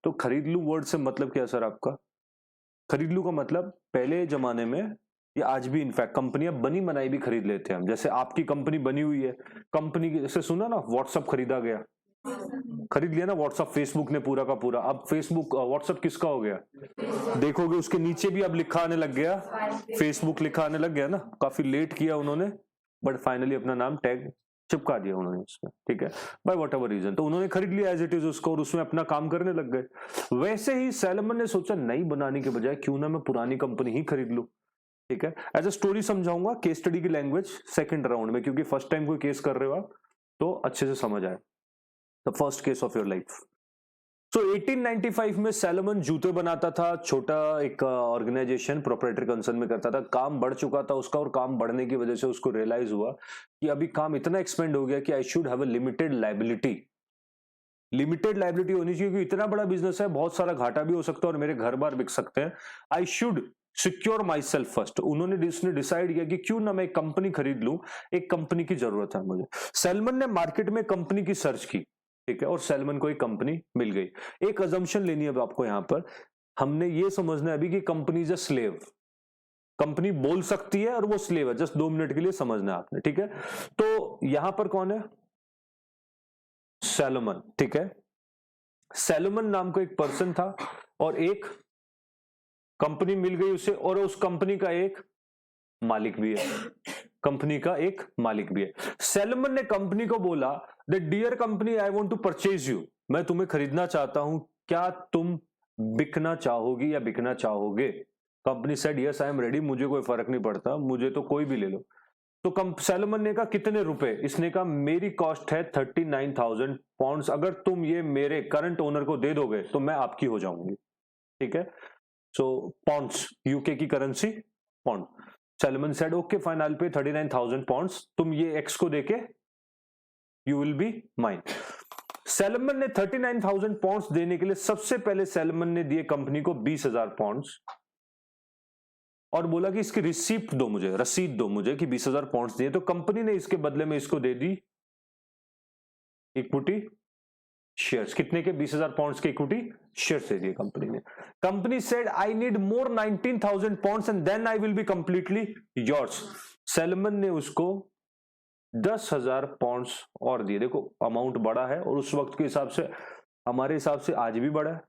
तो खरीद लूं वर्ड से मतलब क्या सर आपका? खरीद लूं का मतलब पहले जमाने में, या आज भी इनफैक्ट कंपनियां बनी बनाई भी खरीद लेते हैं हम। जैसे आपकी कंपनी बनी हुई है, कंपनी की, जैसे सुना ना व्हाट्सएप खरीदा गया, खरीद लिया ना व्हाट्सएप, फेसबुक ने पूरा का पूरा। अब फेसबुक व्हाट्सएप किसका हो गया? देखोगे उसके नीचे भी अब लिखा आने लग गया, फेसबुक लिखा आने लग गया ना। काफी लेट किया उन्होंने, बट फाइनली अपना नाम टैग चिपका दिया उन्होंने उसमें, ठीक है, बाय वट एवर रीजन। तो उन्होंने खरीद लिया एज इट इज उसको, और उसमें अपना काम करने लग गए। वैसे ही सैलोमन ने सोचा नई बनाने के बजाय क्यों ना मैं पुरानी कंपनी ही खरीद लूं, ठीक है। एज अ स्टोरी समझाऊंगा, केस स्टडी की लैंग्वेज सेकंड राउंड में, क्योंकि फर्स्ट टाइम कोई केस कर रहे हो आप तो अच्छे से समझ आए। The first case of your life. So 1895 में सैलोमन जूते बनाता था, छोटा एक ऑर्गेनाइजेशन प्रोप्राइटरी कंसर्न में करता था। काम बढ़ चुका था उसका, और काम बढ़ने की वजह से उसको रियलाइज हुआ कि अभी काम इतना एक्सपेंड हो गया कि I should have a limited liability होनी चाहिए, क्योंकि इतना बड़ा बिजनेस है, बहुत सारा घाटा भी हो सकता है और मेरे घर बार बिक सकते हैं। I should secure my self first. उन्होंने डिसाइड किया कि क्यों ना मैं एक कंपनी खरीद लूं, एक कंपनी की जरूरत है मुझे। सैलोमन ने मार्केट में कंपनी की सर्च की, ठीक है, और सैलोमन को एक कंपनी मिल गई। एक अजम्पशन लेनी है अब आपको यहां पर, हमने ये समझना है अभी कि company is a slave. Company बोल सकती है और वो स्लेव है, जस्ट 2 मिनट के लिए समझना है आपने, ठीक है। तो यहां पर कौन है? सैलोमन, ठीक है। सैलोमन नाम का एक पर्सन था, और एक कंपनी मिल गई उसे, और उस कंपनी का एक मालिक भी है, सैलोमन ने कंपनी को बोला, the dear company, I want to purchase you, मैं तुम्हें खरीदना चाहता हूं, क्या तुम बिकना चाहोगी या बिकना चाहोगे? Company said yes I am ready, मुझे कोई फर्क नहीं पड़ता, मुझे तो कोई भी ले लो। तो सैलोमन ने कहा कितने रुपए? इसने कहा मेरी कॉस्ट है 39,000 पाउंड्स, अगर तुम ये मेरे करंट ओनर को दे दोगे तो मैं आपकी हो जाऊंगी, ठीक है। सो पाउंड्स, यूके की currency pound. Salomon said okay fine, I will pay 39,000 pounds, तुम ये एक्स को देके you will be mine. Salomon ने 39,000 पाउंड्स देने के लिए सबसे पहले सैलोमन ने दिए कंपनी को 20,000 पाउंड्स, और बोला कि इसकी रिसीप्ट दो मुझे, रसीद दो मुझे कि 20,000 पाउंड्स दिए। तो कंपनी ने इसके बदले में इसको दे दी इक्विटी शेयर्स। कितने के? 20,000 पाउंड्स के इक्विटी शेयर्स दे दिए कंपनी ने। Company said I need more 19,000 pounds and then I will be completely yours. Salomon ने उसको 10,000 पाउंड्स और दिए। देखो अमाउंट बड़ा है, और उस वक्त के हिसाब से, हमारे हिसाब से आज भी बड़ा है,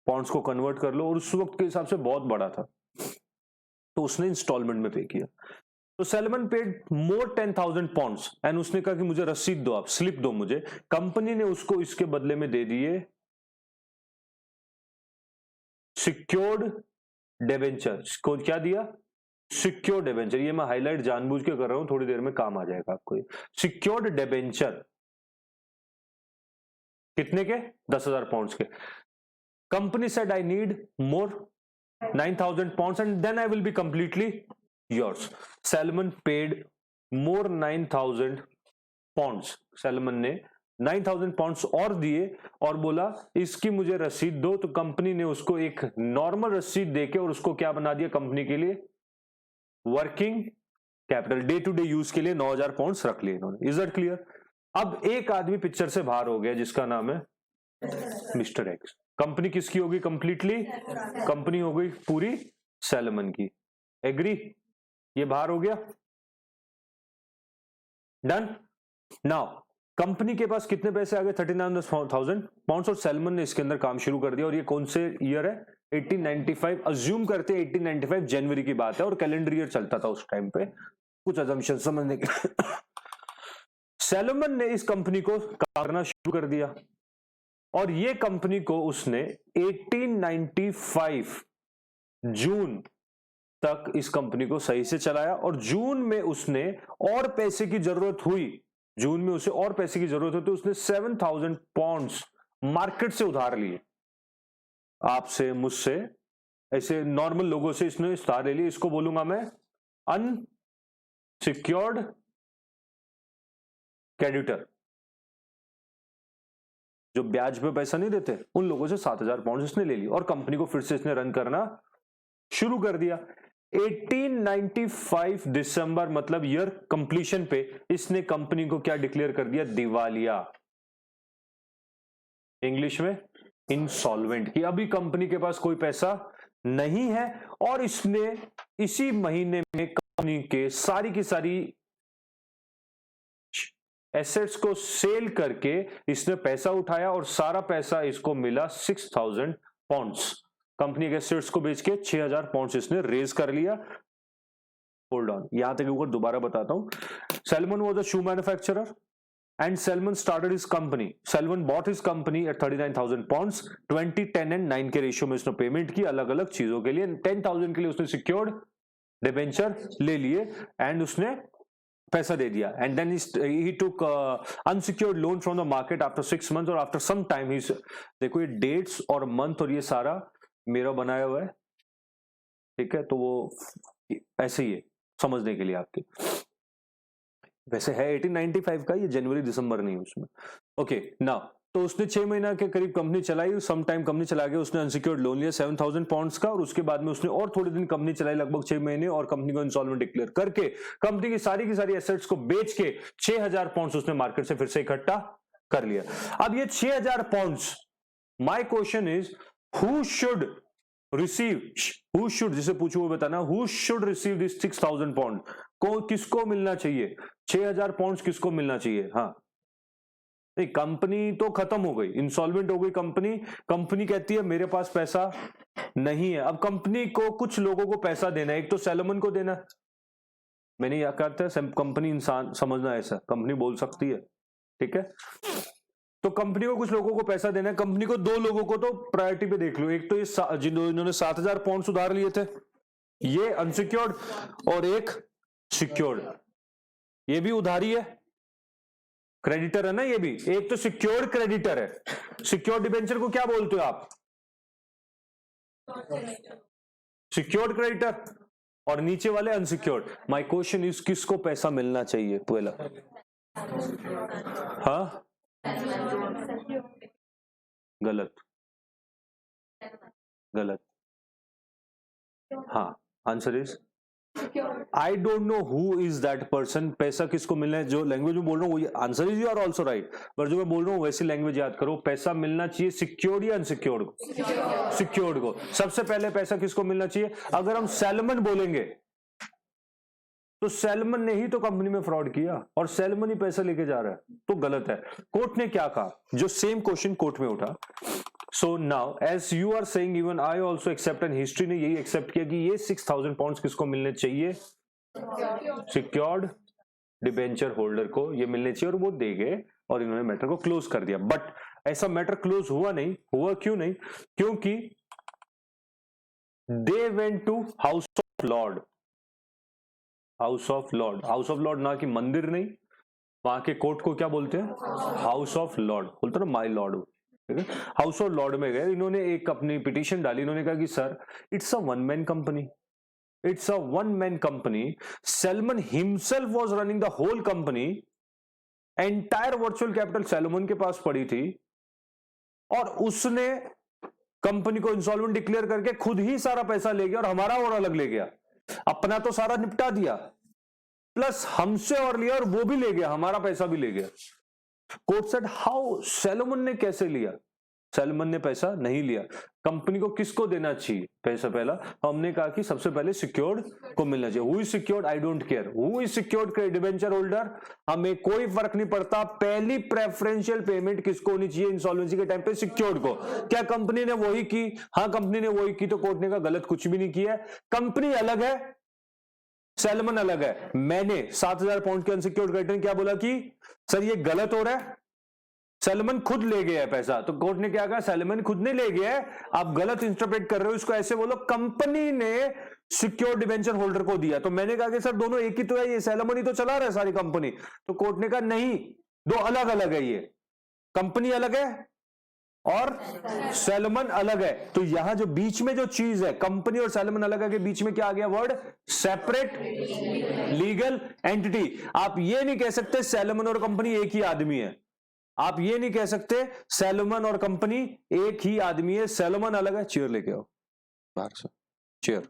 पाउंड्स को कन्वर्ट कर लो, और उस वक्त के हिसाब से बहुत बड़ा था, तो उसने इंस्टॉलमेंट में पे किया। तो Salomon paid more 10,000 pounds and उसने कहा कि मुझे रसीद दो, आप स्लिप दो मुझे। कंपनी ने उसको इसके बदले में दे दिए सिक्योर्ड डिबेंचर। को क्या दिया? Secured debenture. ये मैं हाईलाइट जानबूझ के कर रहा हूं, थोड़ी देर में काम आ जाएगा आपको। सिक्योर्ड डिबेंचर कितने के? 10,000 पाउंड्स के। Company said I need more 9,000 pounds and then I will be completely yours. Salmon paid more 9,000 pounds. Salmon ने 9,000 पाउंड्स और दिए और बोला इसकी मुझे रसीद दो। तो कंपनी ने उसको एक नॉर्मल रसीद देके और उसको क्या बना दिया कंपनी के लिए? Working capital, day to day use के लिए 9,000 पाउंड्स रख लिए इन्होंने। Is that clear? अब एक आदमी पिक्चर से बाहर हो गया जिसका नाम है मिस्टर एक्स। कंपनी किसकी होगी? कंप्लीटली कंपनी हो गई पूरी सैलोमन की। एग्री? ये बाहर हो गया, डन। नाउ कंपनी के पास कितने पैसे आ गए? 39,000 पाउंड्स और सैलमन ने इसके अंदर काम शुरू कर दिया। और ये कौन से ईयर है? 1895। अज्यूम करते हैं 1895 जनवरी की बात है और कैलेंडर ईयर चलता था उस टाइम पे, कुछ अजम्पशन समझने के सैलमन ने इस कंपनी को करना शुरू कर दिया और ये कंपनी को उसने 1895 जून तक इस कंपनी को सही से चलाया और जून में उसने और पैसे की जरूरत हुई, जून में उसे और पैसे की जरूरत हुई तो उसने 7,000 पाउंड्स मार्केट से उधार लिए, आपसे मुझसे ऐसे नॉर्मल लोगों से इसने उधार ले लिए। इसको बोलूंगा मैं अनसिक्योर्ड क्रेडिटर, जो ब्याज पे पैसा नहीं देते, उन लोगों से 7,000 पाउंड इसने ले ली और कंपनी को फिर से इसने रन करना शुरू कर दिया। 1895 दिसंबर मतलब ईयर कंप्लीशन पे इसने कंपनी को क्या डिक्लेयर कर दिया? दिवालिया, इंग्लिश में इंसॉल्वेंट, कि अभी कंपनी के पास कोई पैसा नहीं है। और इसने इसी महीने में कंपनी के सारी की सारी एसेट्स को सेल करके इसने पैसा उठाया और सारा पैसा इसको मिला 6,000 पाउंड्स। कंपनी के एसेट्स को बेच के 6,000 पाउंड्स इसने रेज कर लिया। होल्ड ऑन, यहां तक ऊपर दोबारा बताता हूं। Salmon was a shoe manufacturer and Salmon started his company. Salmon bought his company at 39,000 pounds. 20, 10 and 9 के रेशियो में उसने पेमेंट की अलग अलग चीजों के लिए। 10,000 के लिए उसने सिक्योर्ड डिबेंचर ले लिए एंड उसने पैसा दे दिया। And then he took unsecured loan from the market after 6 months और आफ्टर सम टाइम ही, देखो ये डेट्स और मंथ और ये सारा मेरा बनाया हुआ है, ठीक है, तो वो ऐसे ही है समझने के लिए आपके। वैसे है 1895 का, ये जनवरी दिसंबर नहीं है उसमें। ओके नाउ, तो उसने 6 महीना के करीब कंपनी चलाई, सम टाइम कंपनी चला के उसने अनसिक्योर्ड लोन लिया 7,000 पाउंड्स का और उसके बाद में उसने और थोड़े दिन कंपनी चलाई, लगभग 6 महीने, और कंपनी को इंसॉल्वेंट डिक्लेयर करके कंपनी की सारी एसेट्स को बेच के 6,000 पाउंड्स उसने मार्केट से फिर से इकट्ठा कर लिया। अब ये 6,000 pounds, my question is who should receive, who should, जिसे पूछो वो बताना, who should receive this 6,000 pound, को किसको मिलना चाहिए 6,000 पाउंड, किसको मिलना चाहिए? हाँ नहीं, कंपनी तो खत्म हो गई, इंसॉल्वेंट हो गई कंपनी। कंपनी कहती है मेरे पास पैसा नहीं है। अब कंपनी को कुछ लोगों को पैसा देना है, एक तो सैलमन को देना, मैंने यह कहता है कंपनी इंसान समझना, ऐसा कंपनी बोल सकती है, ठीक है। तो कंपनी को कुछ लोगों को पैसा देना है। कंपनी को दो लोगों को तो प्रायोरिटी पे देख लो, एक तो ये जिन्होंने 7,000 पाउंड उधार लिए थे, ये अनसिक्योर्ड, और एक सिक्योर्ड, ये भी उधारी है, क्रेडिटर है ना, ये भी एक तो सिक्योर्ड क्रेडिटर है। सिक्योर्ड डिबेंचर को क्या बोलते हो आप? सिक्योर्ड क्रेडिटर, और नीचे वाले अनसिक्योर्ड। माय क्वेश्चन इज किसको पैसा मिलना चाहिए पहला? हाँ गलत, गलत, हाँ answer is I don't know who is that person. पैसा किसको मिलना है, जो लैंग्वेज में बोल रहा हूं वो answer is you are also right, पर जो मैं बोल रहा हूं वैसी लैंग्वेज याद करो। पैसा मिलना चाहिए सिक्योर्ड या अनसिक्योर्ड को? सिक्योर्ड को। सबसे पहले पैसा किसको मिलना चाहिए? अगर हम सैलमन बोलेंगे तो सैलमन ने ही तो कंपनी में फ्रॉड किया और सैलमन ही पैसा लेके जा रहा है, तो गलत है। कोर्ट ने क्या कहा? जो सेम क्वेश्चन कोर्ट में उठा। So now as you are saying, even I also accept, and history ने यही एक्सेप्ट किया कि ये 6,000 पाउंड किसको मिलने चाहिए? सिक्योर्ड डिबेंचर होल्डर को ये मिलने चाहिए, और वो दे गए और इन्होंने मैटर को क्लोज कर दिया। बट ऐसा मैटर क्लोज हुआ नहीं। हुआ क्यों नहीं? क्योंकि they went to House of Lord. House of Lord, House of Lord ना कि मंदिर नहीं, वहां के कोर्ट को क्या बोलते हैं? हाउस ऑफ लॉर्ड बोलते ना, माय लॉर्ड, ठीक है। हाउस ऑफ लॉर्ड में गए, इन्होंने एक अपनी पिटीशन डाली। इन्होंने कहा कि sir it's a one man company, it's a one man company, Salomon himself was running the whole company, entire virtual capital Salomon के पास पड़ी थी और उसने कंपनी को इंसॉल्वेंट डिक्लेयर करके खुद ही सारा पैसा ले गया और हमारा और अलग ले गया। अपना तो सारा निपटा दिया, प्लस हमसे और लिया और वो भी ले गया, हमारा पैसा भी ले गया। कोर्ट सेड हाउ, सैलोमन ने कैसे लिया? सैलमन ने पैसा नहीं लिया। कंपनी को किसको देना चाहिए पैसा? पहला हमने कहा कि सबसे पहले सिक्योर्ड को मिलना चाहिए। Who is secured? I don't care who is secured debenture holder, हमें कोई फर्क नहीं पड़ता। पहली प्रेफरेंशियल पेमेंट किसको होनी चाहिए इंसॉल्वेंसी के टाइम पे? सिक्योर्ड को। क्या कंपनी ने वही की? हाँ कंपनी ने वही की, तो कोर्ट ने कहा गलत कुछ भी नहीं किया। कंपनी अलग है, सैलमन अलग है। मैंने 7,000 पाउंड के अनसिक्योर्ड क्रेडिटर क्या बोला कि सर ये गलत हो रहा है, सैलमन खुद ले गया है पैसा, तो कोर्ट ने क्या कहा? सैलमन खुद नहीं ले गया है, आप गलत इंटरप्रेट कर रहे हो, इसको ऐसे बोलो कंपनी ने सिक्योर्ड डिबेंचर होल्डर को दिया। तो मैंने कहा कि सर दोनों एक ही तो है, ये सैलमन ही तो चला रहा है सारी कंपनी। तो कोर्ट ने कहा नहीं, दो अलग अलग है, ये कंपनी अलग है और सैलमन अलग है। तो यहां जो बीच में जो चीज है कंपनी और सैलमन अलग है के बीच में क्या आ गया वर्ड? Separate legal entity. आप ये नहीं कह सकते सैलमन और कंपनी एक ही आदमी है, आप ये नहीं कह सकते सैलमन और कंपनी एक ही आदमी है। सैलमन अलग है, चेयर लेके आओ बाहर से, चेयर।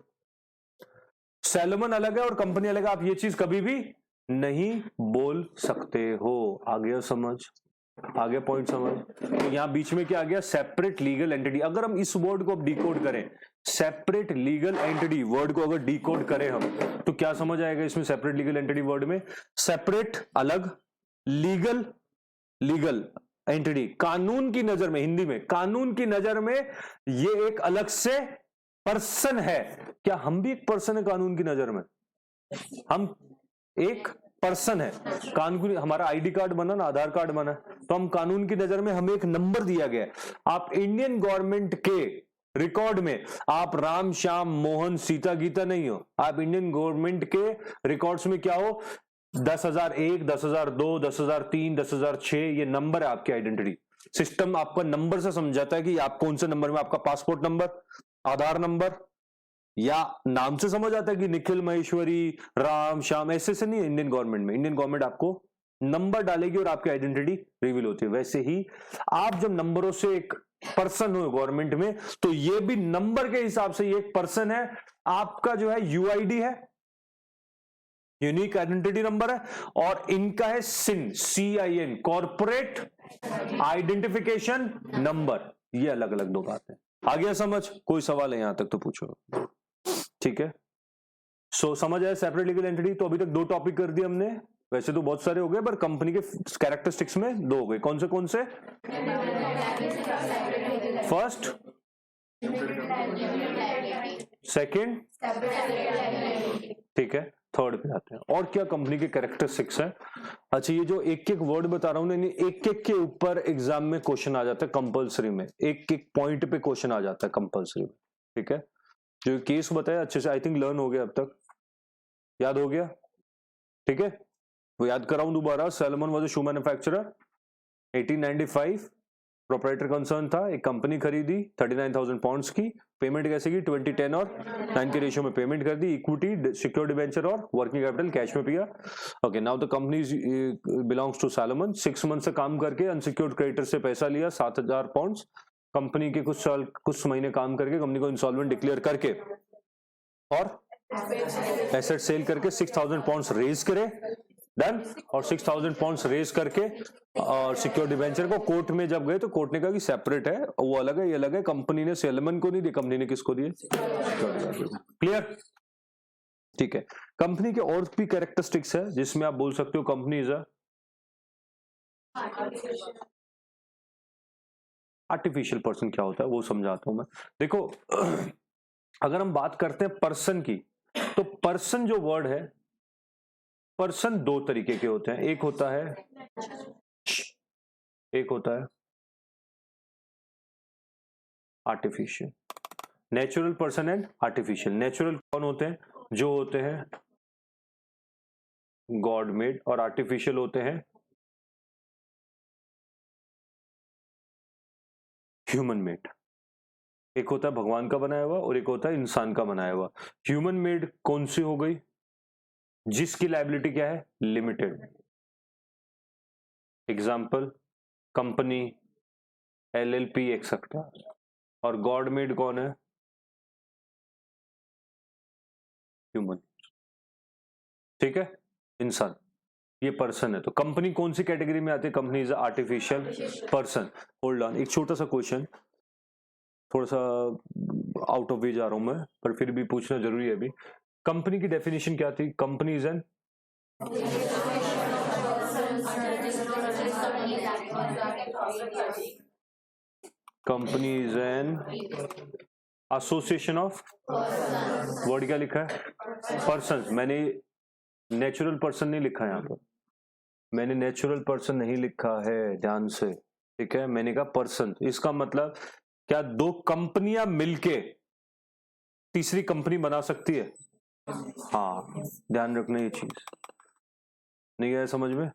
सैलमन अलग है और कंपनी अलग है, आप ये चीज कभी भी नहीं बोल सकते हो। आ गया समझ? आ गया पॉइंट समझ? तो यहां बीच में क्या आ गया? Separate legal entity. अगर हम इस वर्ड को अब डिकोड करें, सेपरेट लीगल एंटिटी वर्ड को अगर डिकोड करें हम, तो क्या समझ आएगा इसमें? सेपरेट लीगल एंटिटी वर्ड में सेपरेट अलग, लीगल लीगल एंटिटी। कानून की नजर में, हिंदी में कानून की नजर में ये एक अलग से पर्सन है। क्या हम भी एक पर्सन है कानून की नजर में? हम एक पर्सन है कानून। हमारा आईडी कार्ड बना ना, आधार कार्ड बना, तो हम कानून की नजर में हमें एक नंबर दिया गया है। आप इंडियन गवर्नमेंट के रिकॉर्ड में आप राम श्याम मोहन सीता गीता नहीं हो, आप इंडियन गवर्नमेंट के रिकॉर्ड्स में क्या हो? 10,001, 10,002, 10,003, 10,006, ये नंबर है आपकी आइडेंटिटी। सिस्टम आपका नंबर से समझाता है कि आप कौन से नंबर में, आपका पासपोर्ट नंबर, आधार नंबर, या नाम से समझ आता है कि निखिल महेश्वरी राम श्याम, ऐसे से नहीं है। इंडियन गवर्नमेंट में, इंडियन गवर्नमेंट आपको नंबर डालेगी और आपकी आइडेंटिटी रिवील होती है। वैसे ही आप जब नंबरों से एक पर्सन हो गवर्नमेंट में, तो ये भी नंबर के हिसाब से ये एक पर्सन है। आपका जो है यूआईडी है, यूनिक आइडेंटिटी नंबर है, और इनका है सिन, CIN, कॉर्पोरेट आइडेंटिफिकेशन नंबर। ये अलग अलग दो बातें। आ गया समझ? कोई सवाल है यहां तक तो पूछो। ठीक है, सो समझ आया सेपरेट लीगल एंटिटी। तो अभी तक 2 टॉपिक कर दिए हमने, वैसे तो बहुत सारे हो गए, पर कंपनी के कैरेक्टरिस्टिक्स में 2 हो गए। कौन से? फर्स्ट, सेकंड, ठीक है, थर्ड पे आते हैं। और क्या कंपनी के कैरेक्टरिस्टिक्स हैं? अच्छा, ये जो एक एक वर्ड बता रहा हूं ना, एक एक के ऊपर एग्जाम में क्वेश्चन आ जाता है कंपलसरी में, एक एक पॉइंट पे क्वेश्चन आ जाता है कंपलसरी में। ठीक है, जो केस बताया अच्छे से, आई थिंक लर्न हो गया, अब तक याद हो गया। ठीक है, वो याद कराऊं दोबारा। Salmon was a shoe manufacturer, 1895 proprietor concern था, एक कंपनी खरीदी 39,000 पाउंड्स की। पेमेंट कैसे की? 20:10 और 9 के रेशियो में पेमेंट कर दी। इक्विटी, सिक्योर्ड डिबेंचर और वर्किंग कैपिटल कैश में पिया। Okay, now the company belongs to Salomon. 6 month से काम करके अनसिक्योर्ड क्रेडिटर से पैसा लिया 7,000 पाउंड्स। कंपनी के कुछ महीने काम करके कंपनी को इंसॉल्वेंट डिक्लेयर करके और एसेट सेल करके 6,000 पाउंड्स रेज करे, डन। और 6,000 पाउंड्स रेज करके और सिक्योर्ड डिबेंचर को कोर्ट में जब गए, तो कोर्ट ने कहा कि सेपरेट है, वो अलग है, ये अलग है। कंपनी ने सैलमन को नहीं दिए, कंपनी ने किसको दिए? क्लियर? ठीक है, कंपनी के और भी कैरेक्टरिस्टिक्स है जिसमें आप बोल सकते हो कंपनी इज आर्टिफिशियल पर्सन। क्या होता है वो समझाता हूं मैं। देखो, अगर हम बात करते हैं पर्सन की, तो पर्सन जो वर्ड है, पर्सन 2 तरीके के होते हैं। एक होता है artificial, natural person and artificial. Natural कौन होते हैं? जो होते हैं गॉड मेड, और आर्टिफिशियल होते हैं ह्यूमन मेड। एक होता है भगवान का बनाया हुआ और एक होता है इंसान का बनाया हुआ। ह्यूमन मेड कौन सी हो गई? जिसकी लायबिलिटी क्या है? Limited. Example company, LLP etcetera. और गॉड मेड कौन है? ह्यूमन। ठीक है, इंसान। ये पर्सन है, तो कंपनी कौन सी कैटेगरी में आती है? Company is artificial person. Hold on, एक छोटा सा क्वेश्चन, थोड़ा सा आउट ऑफ वे जा रहा हूं मैं, पर फिर भी पूछना जरूरी है अभी। कंपनी की डेफिनेशन क्या थी? Company is an association of, word क्या लिखा है? पर्सन। मैंने नेचुरल पर्सन नहीं लिखा है यहाँ पर, मैंने नेचुरल पर्सन नहीं लिखा है, ध्यान से, ठीक है। मैंने कहा पर्सन। इसका मतलब क्या दो कंपनियां मिलके तीसरी कंपनी बना सकती है? हाँ, ध्यान रखना ये चीज, नहीं आया समझ में?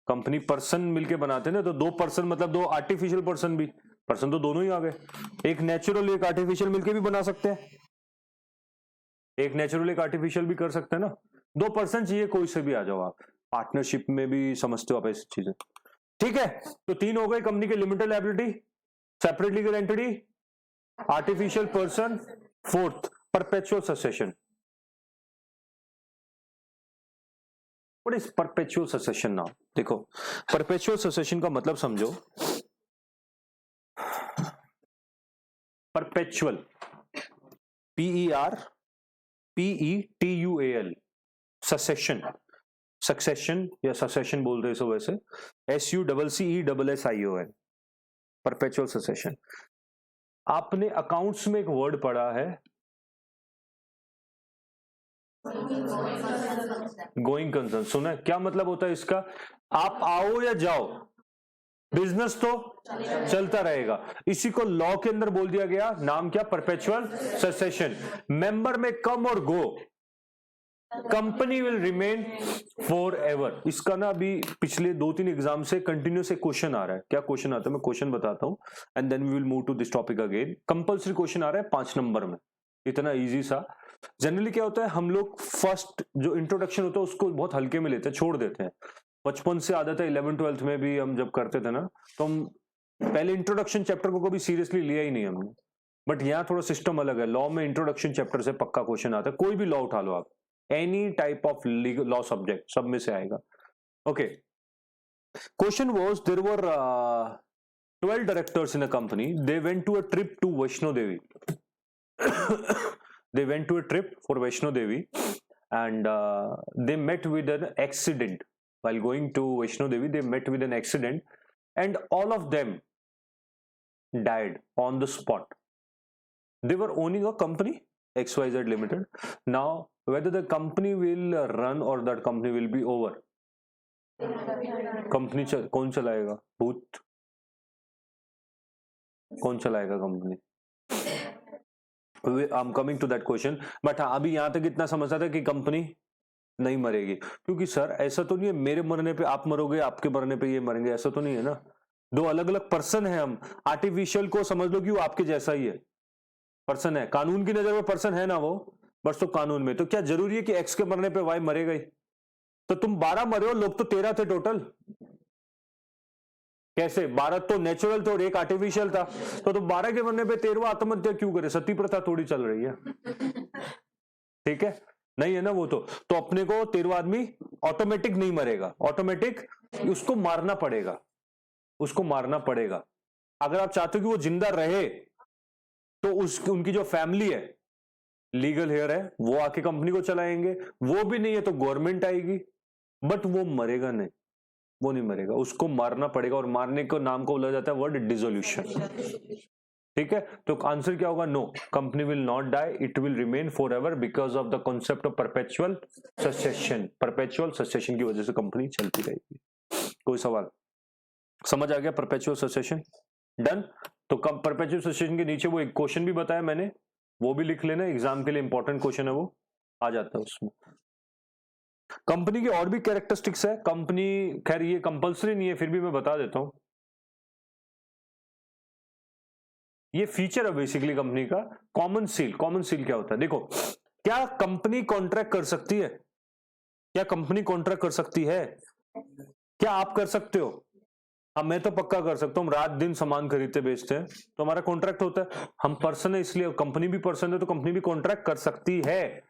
कंपनी पर्सन मिलके बनाते हैं ना, तो दो पर्सन मतलब दो आर्टिफिशियल पर्सन भी, पर्सन तो दोनों ही आ गए, एक नेचुरल एक आर्टिफिशियल मिलके भी बना सकते हैं, एक नेचुरल एक आर्टिफिशियल भी कर सकते हैं ना। दो पर्सन चाहिए, कोई से भी आ जाओ आप, पार्टनरशिप में भी समझते हो आप ऐसी चीजें, ठीक है। तो तीन हो गए कंपनी के, limited liability, separate legal entity, artificial person, fourth perpetual succession. What is perpetual succession now? देखो, परपेचुअल सक्सेशन का मतलब समझो, परपेचुअल, PERPETUAL, सक्सेशन, सक्सेशन या सक्सेशन बोल रहे हो वैसे, SUCCESSION, परपेचुअल सक्सेशन। आपने अकाउंट्स में एक वर्ड पढ़ा है, गोइंग कंसर्न, सुना है? क्या मतलब होता है इसका? आप आओ या जाओ, बिजनेस तो चलता रहेगा। इसी को लॉ के अंदर बोल दिया गया, नाम क्या? Perpetual succession. मेंबर में कम और go, company will remain forever. इसका ना अभी पिछले 2-3 एग्जाम से कंटिन्यूस एक क्वेश्चन आ रहा है। क्या क्वेश्चन आता है मैं क्वेश्चन बताता हूं, and then we will move to this topic again. Compulsory question आ रहा है 5 नंबर में, इतना इजी सा। जनरली क्या होता है, हम लोग फर्स्ट जो इंट्रोडक्शन होता है उसको बहुत हल्के में लेते हैं, छोड़ देते हैं। बचपन से आदत है, 11th-12th में भी हम जब करते थे ना, तो हम पहले इंट्रोडक्शन चैप्टर को कभी सीरियसली लिया ही नहीं हमने। बट यहाँ थोड़ा सिस्टम अलग है, लॉ में इंट्रोडक्शन चैप्टर से पक्का क्वेश्चन आता है, कोई भी लॉ उठा लो आप, any type of legal law subject, सब में से आएगा। Okay, question was there were 12 directors in a company. They went to a trip to Vaishno Devi. They went to a trip for Vaishno Devi, and they met with an accident. While going to Vaishno Devi, they met with an accident, and all of them died on the spot. They were owning a company, XYZ Limited. Now, whether the company will run or that company will be over, company कौन चलाएगा? भूत, कौन चलाएगा company? I am coming to that question, but अभी यहां तक इतना समझता था कि कंपनी नहीं मरेगी, क्योंकि सर ऐसा तो नहीं है मेरे मरने पे आप मरोगे, आपके मरने पे ये मरेंगे, ऐसा तो नहीं है ना। दो अलग अलग पर्सन है हम। आर्टिफिशियल को समझ लो कि वो आपके जैसा ही है, पर्सन है, कानून की नजर में पर्सन है ना वो, बस तो कानून में। तो क्या जरूरी है कि एक्स के मरने पे वाई मरेगा ही? तो तुम 12 मरे हो, लोग तो 13 थे टोटल। कैसे? 12 तो नेचुरल थे और एक आर्टिफिशियल था, तो तुम 12 के मरने पे 13वां आत्महत्या क्यों करे? सती प्रथा थोड़ी चल रही है, ठीक है? नहीं है ना वो। तो अपने को 13वां आदमी ऑटोमेटिक नहीं मरेगा, ऑटोमेटिक उसको मारना पड़ेगा, उसको मारना पड़ेगा। अगर आप चाहते हो कि वो जिंदा रहे, तो उनकी जो फैमिली है, लीगल हेयर है, वो आके कंपनी को चलाएंगे। वो भी नहीं है तो गवर्नमेंट आएगी, बट वो मरेगा नहीं, वो नहीं मरेगा, उसको मारना पड़ेगा। और मारने को नाम को बोला जाता है वर्ड डिसोल्यूशन, ठीक है? तो आंसर क्या होगा? No, company will not die, it will remain forever because of the concept of perpetual succession. Perpetual succession की वजह से कंपनी चलती रहेगी। कोई सवाल? समझ आ गया परपेचुअल सक्सेशन? डन। तो परपेचुअल सक्सेशन के नीचे वो एक क्वेश्चन भी बताया मैंने, वो भी लिख लेना, एग्जाम के लिए इंपॉर्टेंट क्वेश्चन है, वो आ जाता है उसमें। कंपनी की और भी कैरेक्टरिस्टिक्स है कंपनी, खैर ये कंपलसरी नहीं है, फिर भी मैं बता देता हूं। ये फीचर है बेसिकली कंपनी का। कॉमन सील, कॉमन सील क्या होता है? देखो, क्या कंपनी कॉन्ट्रैक्ट कर सकती है? क्या कंपनी कॉन्ट्रैक्ट कर सकती है? क्या आप कर सकते हो? अब मैं तो पक्का कर सकता हूं, हम रात दिन सामान खरीदते बेचते हैं तो हमारा कॉन्ट्रैक्ट होता है। हम पर्सन है इसलिए, कंपनी भी पर्सन है तो कंपनी भी कॉन्ट्रैक्ट कर सकती है।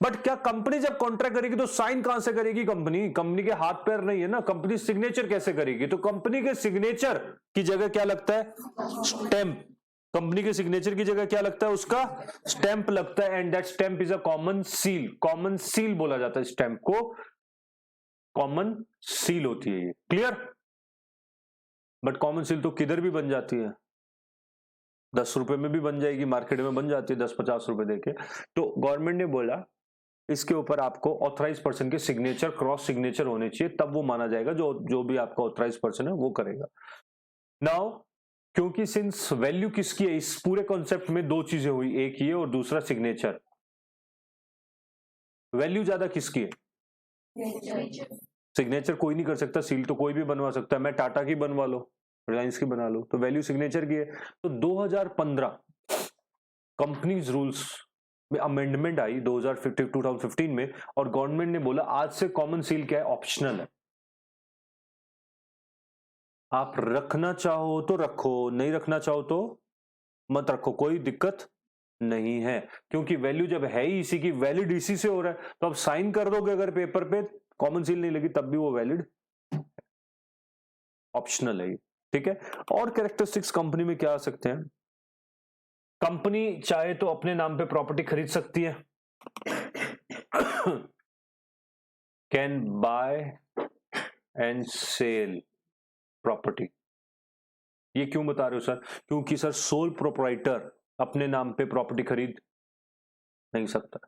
बट क्या कंपनी जब कॉन्ट्रैक्ट करेगी तो साइन कहां से करेगी? कंपनी के हाथ पैर नहीं है ना, कंपनी सिग्नेचर कैसे करेगी? तो कंपनी के सिग्नेचर की जगह क्या लगता है? स्टैंप। कंपनी के सिग्नेचर की जगह क्या लगता है? उसका स्टैंप लगता है, and that stamp is a common seal. Common seal बोला जाता है स्टैंप को, कॉमन सील होती है ये, क्लियर? बट कॉमन सील तो किधर भी बन जाती है, 10 रुपए में भी बन जाएगी, मार्केट में बन जाती है 10-50 रुपए देके। तो गवर्नमेंट ने बोला इसके ऊपर आपको ऑथराइज पर्सन के सिग्नेचर, क्रॉस सिग्नेचर होने चाहिए, तब वो माना जाएगा, जो भी आपका ऑथराइज पर्सन है वो करेगा। नाउ क्योंकि सिंस वैल्यू किसकी है इस पूरे कॉन्सेप्ट में, दो चीजें हुई, एक ये और दूसरा सिग्नेचर। वैल्यू ज्यादा किसकी है? सिग्नेचर कोई नहीं कर सकता, सील तो कोई भी बनवा सकता है, मैं टाटा की बनवा लो, रिलायंस की बना लो, तो वैल्यू सिग्नेचर की है। तो 2015 कंपनीज रूल्स में अमेंडमेंट आई 2015 में, और गवर्नमेंट ने बोला आज से कॉमन सील क्या है? ऑप्शनल है। आप रखना चाहो तो रखो, नहीं रखना चाहो तो मत रखो, कोई दिक्कत नहीं है, क्योंकि वैल्यू जब है ही इसी की, वैलिड इसी से हो रहा है, तो आप साइन कर दोगे अगर पेपर पे, कॉमन सील नहीं लगी तब भी वो वैलिड, ऑप्शनल है ये, ठीक है। और कैरेक्टरिस्टिक्स कंपनी में क्या आ सकते हैं? कंपनी चाहे तो अपने नाम पे प्रॉपर्टी खरीद सकती है, can buy and sell property. ये क्यों बता रहे हो सर? क्योंकि सर सोल प्रोप्राइटर अपने नाम पे प्रॉपर्टी खरीद नहीं सकता।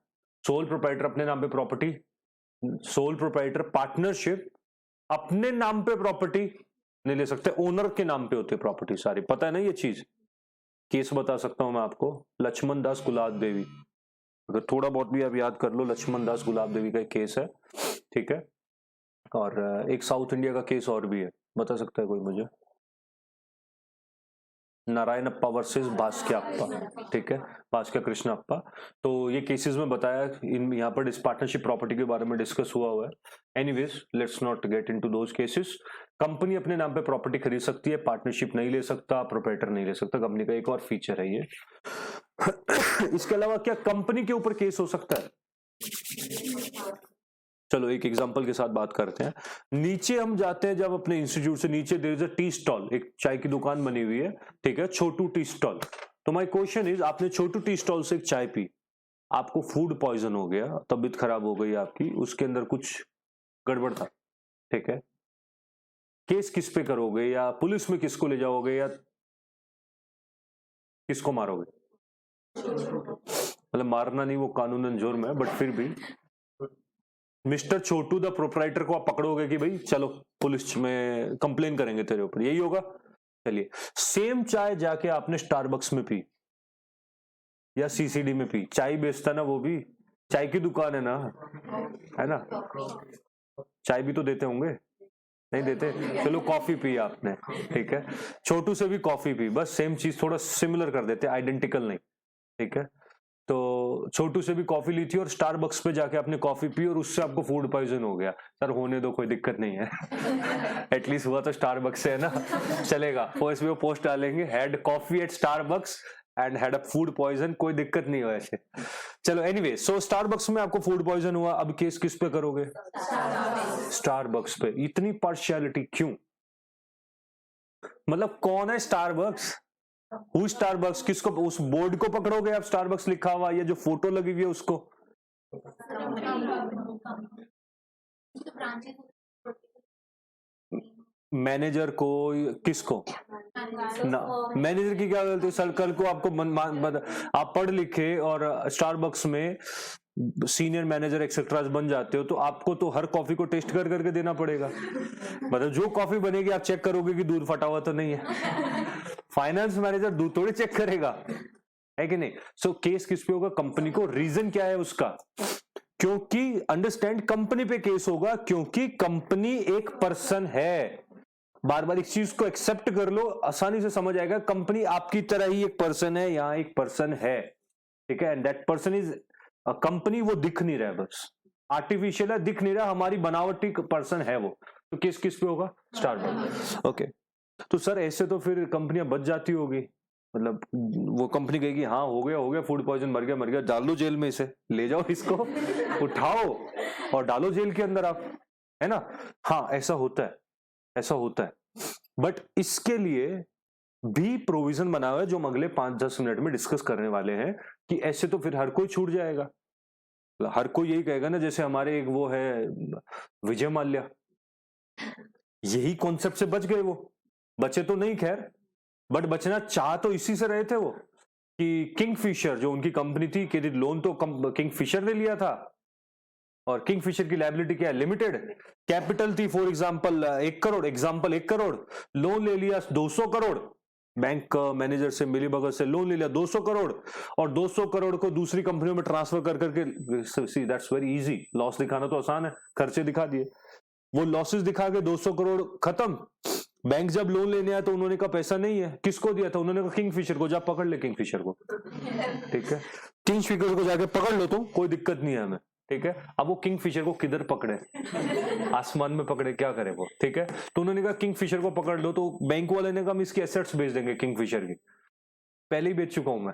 सोल प्रोप्राइटर अपने नाम पे प्रॉपर्टी, सोल प्रोप्राइटर पार्टनरशिप अपने नाम पे प्रॉपर्टी नहीं ले सकते, ओनर के नाम पे होती है प्रॉपर्टी सारी, पता है ना ये चीज? केस बता सकता हूं मैं आपको, लक्ष्मण दास गुलाब देवी, अगर थोड़ा बहुत भी आप याद कर लो, लक्ष्मण दास गुलाब देवी का एक केस है, ठीक है। और एक साउथ इंडिया का केस और भी है, बता सकता है कोई मुझे? नारायणप्पा वर्सेस भास्क्याप्पा, ठीक है, भास्कर कृष्णप्पा। तो ये केसेस में बताया, इन यहाँ पर इस पार्टनरशिप प्रॉपर्टी के बारे में डिस्कस हुआ है। Anyways let's not get into those cases. Company अपने नाम पे प्रॉपर्टी खरीद सकती है, पार्टनरशिप नहीं ले सकता, प्रोप्राइटर नहीं ले सकता, कंपनी का एक और फीचर है ये। इसके अलावा क्या कंपनी के ऊपर केस हो सकता है? चलो एक एग्जांपल के साथ बात करते हैं। नीचे हम जाते हैं जब अपने इंस्टीट्यूट से नीचे, there is a tea stall, एक चाय की दुकान बनी हुई है, ठीक है, छोटू टी स्टॉल। तो माय क्वेश्चन इज, आपने छोटू टी स्टॉल से एक चाय पी, आपको फूड पॉइजन हो गया, तबीयत खराब हो गई आपकी, उसके अंदर कुछ गड़बड़ था, ठीक है, केस किस पे करोगे? या पुलिस में किसको ले जाओगे, या किसको मारोगे? मतलब मारना नहीं, वो कानूनन जुर्म है, बट फिर भी मिस्टर छोटू द प्रोप्राइटर को आप पकड़ोगे कि भाई चलो पुलिस में कंप्लेन करेंगे तेरे ऊपर, यही होगा? चलिए, सेम चाय जाके आपने स्टारबक्स में पी या सीसीडी में पी, चाय बेचता ना वो भी, चाय की दुकान है ना, चाय भी तो देते होंगे, नहीं देते? चलो कॉफी पी आपने, ठीक है, छोटू से भी कॉफी पी, बस सेम चीज थोड़ा सिमिलर कर देते, आइडेंटिकल नहीं, ठीक है। तो छोटू से भी कॉफी ली थी और स्टारबक्स पे जाके आपने कॉफी पी और उससे आपको फूड पॉइजन हो गया। सर होने दो, कोई दिक्कत नहीं है। एटलीस्ट हुआ तो स्टारबक्स से है ना, चलेगा। वो पोस्ट डालेंगे, had coffee at Starbucks and had a food poison, कोई दिक्कत नहीं हो ऐसे। चलो एनीवे, सो स्टारबक्स में आपको फूड पॉइजन हुआ, अब केस किस पे करोगे? स्टारबक्स पे। इतनी पार्शियलिटी क्यों? मतलब कौन है स्टारबक्स? Who Starbucks? किसको? उस बोर्ड को पकड़ोगे आप, स्टारबक्स लिखा हुआ, या जो फोटो लगी हुई है उसको? मैनेजर को? किसको? ना, मैनेजर की क्या गलती? सर कल को आपको आप पढ़ लिखे और स्टारबक्स में सीनियर मैनेजर एक्सेट्रा बन जाते हो, तो आपको तो हर कॉफी को टेस्ट कर करके देना पड़ेगा। मतलब जो कॉफी बनेगी आप चेक करोगे कि दूध फटा हुआ तो नहीं है। फाइनेंस मैनेजर दूध थोड़ी चेक करेगा, है कि नहीं? सो केस किस पे होगा? कंपनी को। रीजन क्या है उसका? क्योंकि अंडरस्टैंड, कंपनी पे केस होगा क्योंकि कंपनी एक पर्सन है। बार बार इस चीज को एक्सेप्ट कर लो, आसानी से समझ आएगा। कंपनी आपकी तरह ही एक पर्सन है, यहां एक पर्सन है, ठीक है, and that person is company. वो दिख नहीं रहा है, बस आर्टिफिशियल है, दिख नहीं रहा, हमारी बनावटी पर्सन है वो। तो केस किस पे होगा? स्टारबक्स। ओके, तो सर ऐसे तो फिर कंपनियां बच जाती होगी। मतलब वो कंपनी कहेगी हाँ हो गया फूड पॉइजन, मर गया, डाल दो जेल में, इसे ले जाओ, इसको उठाओ और डालो जेल के अंदर आप, है ना। हाँ ऐसा होता है बट इसके लिए भी प्रोविजन बना हुआ है जो हम अगले 5-10 मिनट में डिस्कस करने वाले हैं, कि ऐसे तो फिर हर कोई छूट जाएगा। हर कोई यही कहेगा ना, जैसे हमारे एक वो है विजय माल्या, यही कॉन्सेप्ट से बच गए, वो बचे तो नहीं खैर, बट बचना चाह तो इसी से रहे थे वो, कि किंगफिशर जो उनकी कंपनी थी, क्रेडिट लोन तो किंगफिशर ने लिया था, और किंगफिशर की लायबिलिटी क्या है, लिमिटेड कैपिटल थी, फॉर एग्जांपल 1 करोड़, लोन ले लिया 200 करोड़, बैंक मैनेजर से मिलीभगत से लोन ले लिया 200 करोड़, और 200 करोड़ को दूसरी कंपनियों में ट्रांसफर कर करके, see that's very easy, loss दिखाना तो आसान है, खर्चे दिखा दिए, वो लॉसेस दिखा के 200 करोड़ खत्म। बैंक जब लोन लेने आया तो उन्होंने कहा पैसा नहीं है, किसको दिया था, उन्होंने कहा किंगफिशर को, जा पकड़ ले किंगफिशर को, ठीक है, किंगफिशर को जाके पकड़ लो, तुम कोई दिक्कत नहीं है हमें, ठीक है। अब वो किंगफिशर को किधर पकड़े, आसमान में पकड़े, क्या करे वो, ठीक है। तो उन्होंने कहा किंगफिशर को पकड़ लो, तो बैंक वाले ने कहा हम इसकी एसेट्स बेच देंगे किंगफिशर की, पहले ही बेच चुका हूं मैं,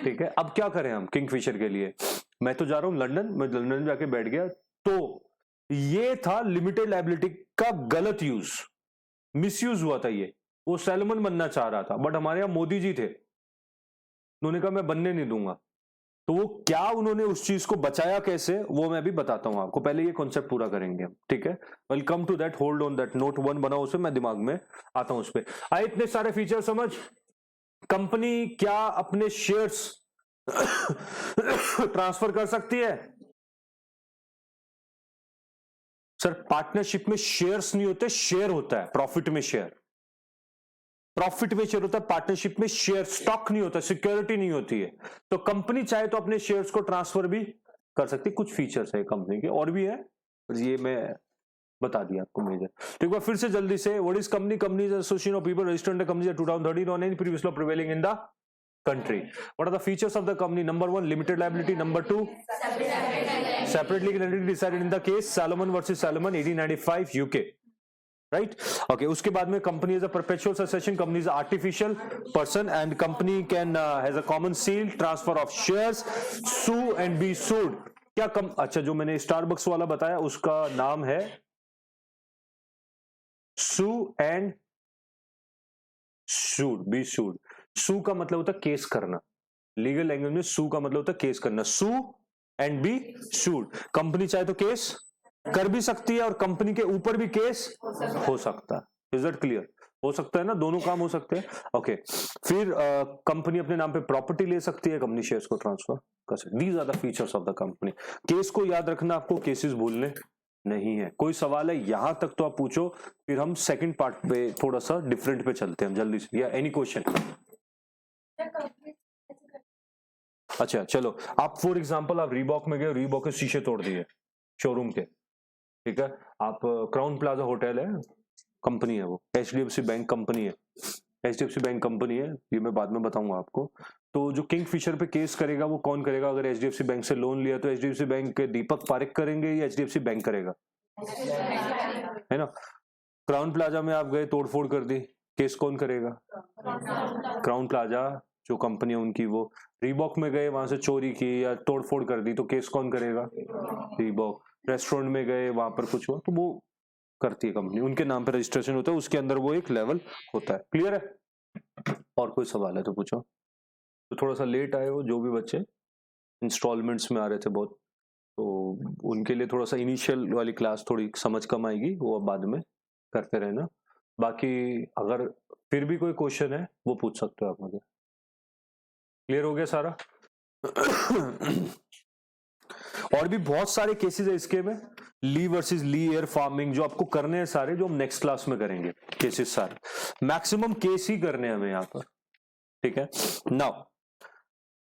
ठीक है। अब क्या करें हम किंगफिशर के लिए, मैं तो जा रहा हूं लंदन, मैं लंदन जाके बैठ गया, तो ये था लिमिटेड लायबिलिटी का गलत यूज, मिसयूज हुआ था ये, वो सैलमन बनना चाह रहा था, बट हमारे यहां मोदी जी थे, उन्होंने कहा मैं बनने नहीं दूंगा, तो वो क्या उन्होंने उस चीज को बचाया कैसे, वो मैं भी बताता हूं आपको, पहले ये कॉन्सेप्ट पूरा करेंगे हम, ठीक है। Welcome to that, hold on that, note 1 बनाओ उसे, मैं दिमाग में आता हूं उस पर। आए इतने सारे फीचर समझ, कंपनी क्या अपने शेयर्स ट्रांसफर कर सकती है, सर पार्टनरशिप में शेयर्स नहीं होते, शेयर होता है, प्रॉफिट में शेयर, प्रॉफिट में शेयर होता है, पार्टनरशिप में शेयर, स्टॉक नहीं होता, सिक्योरिटी नहीं होती है। तो कंपनी चाहे तो अपने शेयर्स को ट्रांसफर भी कर सकती है, कुछ फीचर्स है कंपनी के, और भी है, ये मैं बता दिया आपको मेजर। तो एक बार फिर से जल्दी से, what is company, company is association of people registered company 2013 on any previous law prevailing in the country. What are the features of the company? Number 1, limited liability. Number 2, separate legal entity decided in the case Salomon versus Salomon 1895 UK. Right? Okay. उसके बाद में company is a perpetual succession. Company is an artificial person and company can has a common seal, transfer of shares, sue and be sued. क्या अच्छा जो मैंने Starbucks वाला बताया उसका नाम है sue and sued, be sued. sue का मतलब होता है केस करना, लीगल लैंग्वेज में sue का मतलब होता है केस करना, sue and be sued. Company चाहे तो केस कर भी सकती है और कंपनी के ऊपर भी केस हो सकता है, इज दैट क्लियर, हो सकता है ना, दोनों काम हो सकते हैं। ओके फिर कंपनी अपने नाम पे प्रॉपर्टी ले सकती है, कंपनी शेयर्स को ट्रांसफर कर सकती है। These are the features of the company. Case को याद रखना, आपको केसेस भूलने नहीं है। कोई सवाल है यहां तक तो आप पूछो, फिर हम सेकंड पार्ट पे थोड़ा सा डिफरेंट पे चलते हैं जल्दी से, या एनी क्वेश्चन। अच्छा चलो, आप फॉर एग्जांपल आप रीबॉक में गए, रीबॉक के शीशे तोड़ दिए शोरूम के, ठीक है। आप क्राउन प्लाजा होटल है, कंपनी है वो, एचडीएफसी बैंक कंपनी है, एचडीएफसी बैंक कंपनी है, ये मैं बाद में बताऊंगा आपको। तो जो किंगफिशर पे केस करेगा वो कौन करेगा, अगर एचडीएफसी बैंक से लोन लिया तो एचडीएफसी बैंक के दीपक पारेख करेंगे या एचडीएफसी बैंक करेगा, है ना। क्राउन प्लाजा में आप गए, तोड़फोड़ कर दी, केस कौन करेगा, क्राउन प्लाजा जो कंपनी है उनकी। वो रीबॉक में गए, वहां से चोरी की या तोड़फोड़ कर दी, तो केस कौन करेगा, रीबॉक। रेस्टोरेंट में गए, वहां पर कुछ हुआ तो वो करती है कंपनी, उनके नाम पे रजिस्ट्रेशन होता है, उसके अंदर वो एक लेवल होता है। क्लियर है, और कोई सवाल है तो पूछो। तो थोड़ा सा लेट आए हो जो भी बच्चे, इंस्टॉलमेंट्स में आ रहे थे बहुत, तो उनके लिए थोड़ा सा इनिशियल वाली क्लास थोड़ी समझ कम आएगी, वो अब बाद में करते रहना। बाकी अगर फिर भी कोई क्वेश्चन है वो पूछ सकते हो आप मुझे। क्लियर हो गया सारा? और भी बहुत सारे केसेस है इसके में, ली वर्सेस ली एयर फार्मिंग, जो आपको करने हैं सारे, जो हम नेक्स्ट क्लास में करेंगे, केसेस सारे, मैक्सिमम केस ही करने हैं हमें यहाँ पर, ठीक है। नाउ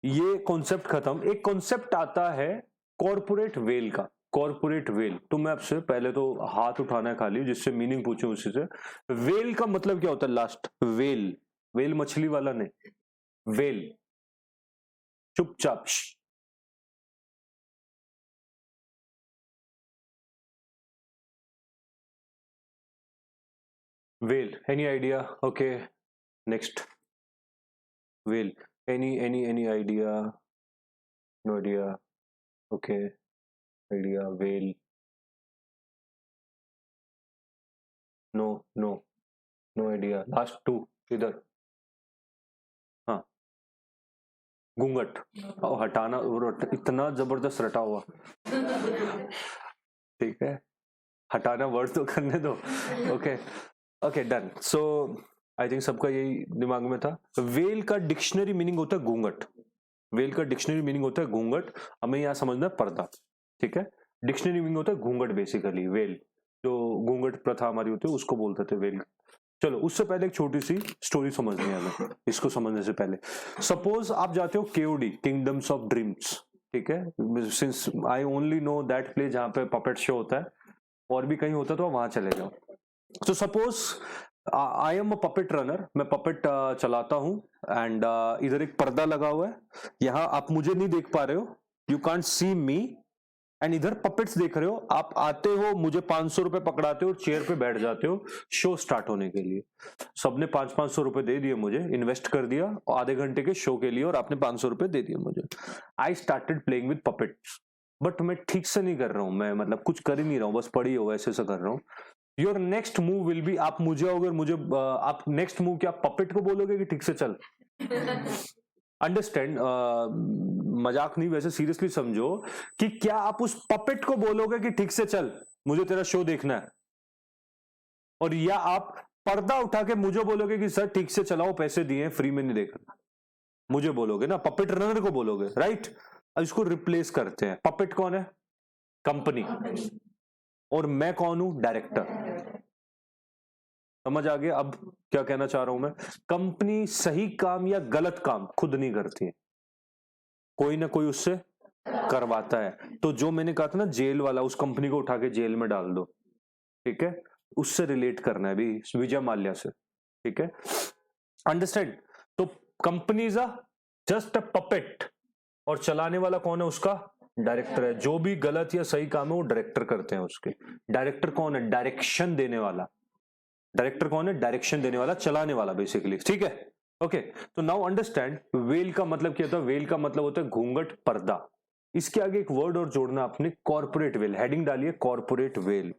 ये कॉन्सेप्ट खत्म, एक कॉन्सेप्ट आता है कॉर्पोरेट वेल का। कॉर्पोरेट वेल, तो मैं आपसे पहले तो हाथ उठाना है खाली, जिससे मीनिंग पूछूं उसी से। वेल का मतलब क्या होता है, लास्ट वेल, वेल मछली वाला नहीं, वेल चुपचाप। Well, any idea? Okay next. whale. Any idea? No idea. Okay, idea. Whale. No idea. Last two इधर. हाँ, घूंघट. और हटाना इतना जबरदस्त रटा हुआ. ठीक है, हटाना वर्ड तो करने दो. Okay okay, done. So I think सबका यही दिमाग में था. वेल का डिक्शनरी मीनिंग होता है घूंघट. वेल का डिक्शनरी मीनिंग होता है घूंघट. हमें यहाँ समझना है पर्दा. ठीक है, डिक्शनरी मीनिंग होता है घूंघट. बेसिकली वेल, जो घूंघट प्रथा हमारी होती है उसको बोलते थे वेल. चलो, उससे पहले एक छोटी सी स्टोरी समझनी है हमें. इसको समझने से पहले सपोज आप जाते हो केओडी, किंगडम्स ऑफ ड्रीम्स. ठीक है, since I only know that play जहाँ पे पपेट शो होता है, और भी कहीं होता तो वहां चले जाओ. तो suppose I am a puppet runner. मैं पपेट चलाता हूं एंड इधर एक पर्दा लगा हुआ है. यहाँ आप मुझे नहीं देख पा रहे हो, you can't see me. And इधर पपेट्स देख रहे हो. आप आते हो, मुझे 500 रुपए पकड़ाते हो, चेयर पे बैठ जाते हो शो स्टार्ट होने के लिए. सबने 500 रुपए दे दिए मुझे, इन्वेस्ट कर दिया आधे घंटे के शो के लिए, और आपने 500 रुपए दे दिए मुझे. I started playing with puppets. But मैं ठीक से नहीं कर रहा हूं, मैं मतलब कुछ कर ही नहीं रहा हूं, बस पड़ी हो ऐसे ऐसे कर रहा हूं. Your next move will be, आप मुझे अगर मुझे आप नेक्स्ट मूव क्या पपेट को बोलोगे कि ठीक से चल. अंडरस्टैंड, मजाक नहीं, वैसे सीरियसली समझो कि क्या आप उस पपेट को बोलोगे कि ठीक से चल, मुझे तेरा शो देखना है. और या आप पर्दा उठा के मुझे बोलोगे कि सर ठीक से चलाओ, पैसे दिए फ्री में नहीं देखना. मुझे बोलोगे ना, पपेट रनर को बोलोगे, राइट. इसको रिप्लेस करते हैं. पपेट कौन है? कंपनी. और मैं कौन हूं? डायरेक्टर. समझ आ गया अब क्या कहना चाह रहा हूं मैं? कंपनी सही काम या गलत काम खुद नहीं करती है, कोई ना कोई उससे करवाता है. तो जो मैंने कहा था ना जेल वाला, उस कंपनी को उठा के जेल में डाल दो. ठीक है, उससे रिलेट करना है भी, विजय माल्या से. ठीक है, अंडरस्टैंड. तो company is a just a puppet, और चलाने वाला कौन है? उसका डायरेक्टर है. जो भी गलत या सही काम है वो डायरेक्टर करते हैं उसके. डायरेक्टर कौन है? डायरेक्शन देने वाला. डायरेक्टर कौन है? डायरेक्शन देने वाला, चलाने वाला बेसिकली. ठीक है, ओके. तो नाउ अंडरस्टैंड वेल का मतलब क्या होता है. वेल का मतलब होता है घूंघट, पर्दा. इसके आगे एक वर्ड और जोड़ना आपने, कॉर्पोरेट वेल. हेडिंग डालिए कॉर्पोरेट वेल.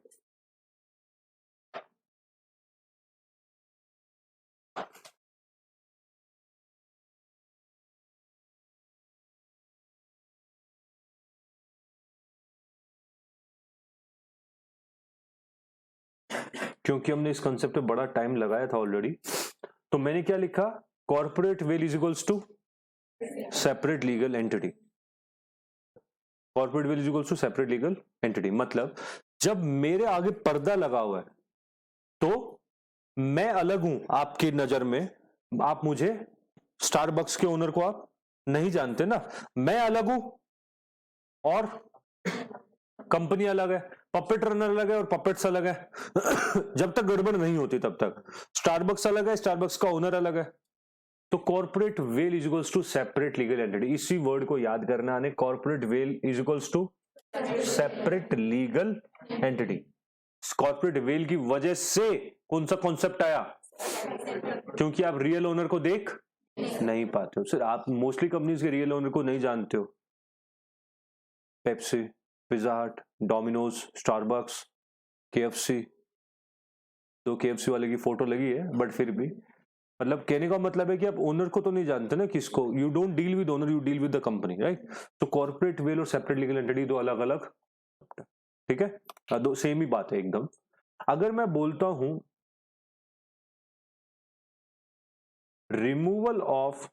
क्योंकि हमने इस कंसेप्ट पे बड़ा टाइम लगाया था ऑलरेडी, तो मैंने क्या लिखा? Corporate veil is equals to separate legal entity. Corporate veil is equals to separate legal entity. मतलब जब मेरे आगे पर्दा लगा हुआ है तो मैं अलग हूं आपकी नजर में. आप मुझे, स्टारबक्स के ओनर को आप नहीं जानते ना, मैं अलग हूं और कंपनी अलग है. पपेट रनर अलग है और पपेट्स अलग है. जब तक गड़बड़ नहीं होती तब तक. स्टारबक्स अलग है, स्टारबक्स का ओनर अलग है. तो corporate veil is equals to separate legal entity. इसी वर्ड को याद करना आने, corporate veil is equals to separate legal entity. Corporate veil की वजह से कौन सा कॉन्सेप्ट आया? क्योंकि आप रियल ओनर को देख नहीं पाते हो. सर आप मोस्टली कंपनीज के रियल ओनर को नहीं जानते हो. पेप्सी, पिज्जा हट, डोमिनोज, स्टारबक्स, केएफसी. दो केएफसी वाले की फोटो लगी है, बट फिर भी मतलब कहने का मतलब है कि आप ओनर को तो नहीं जानते ना किसको. You don't deal with owner, you deal with the company, right. तो कॉर्पोरेट वेल और सेपरेट लीगल एंटिटी दो अलग अलग. ठीक है, दो सेम ही बात है एकदम. अगर मैं बोलता हूं रिमूवल ऑफ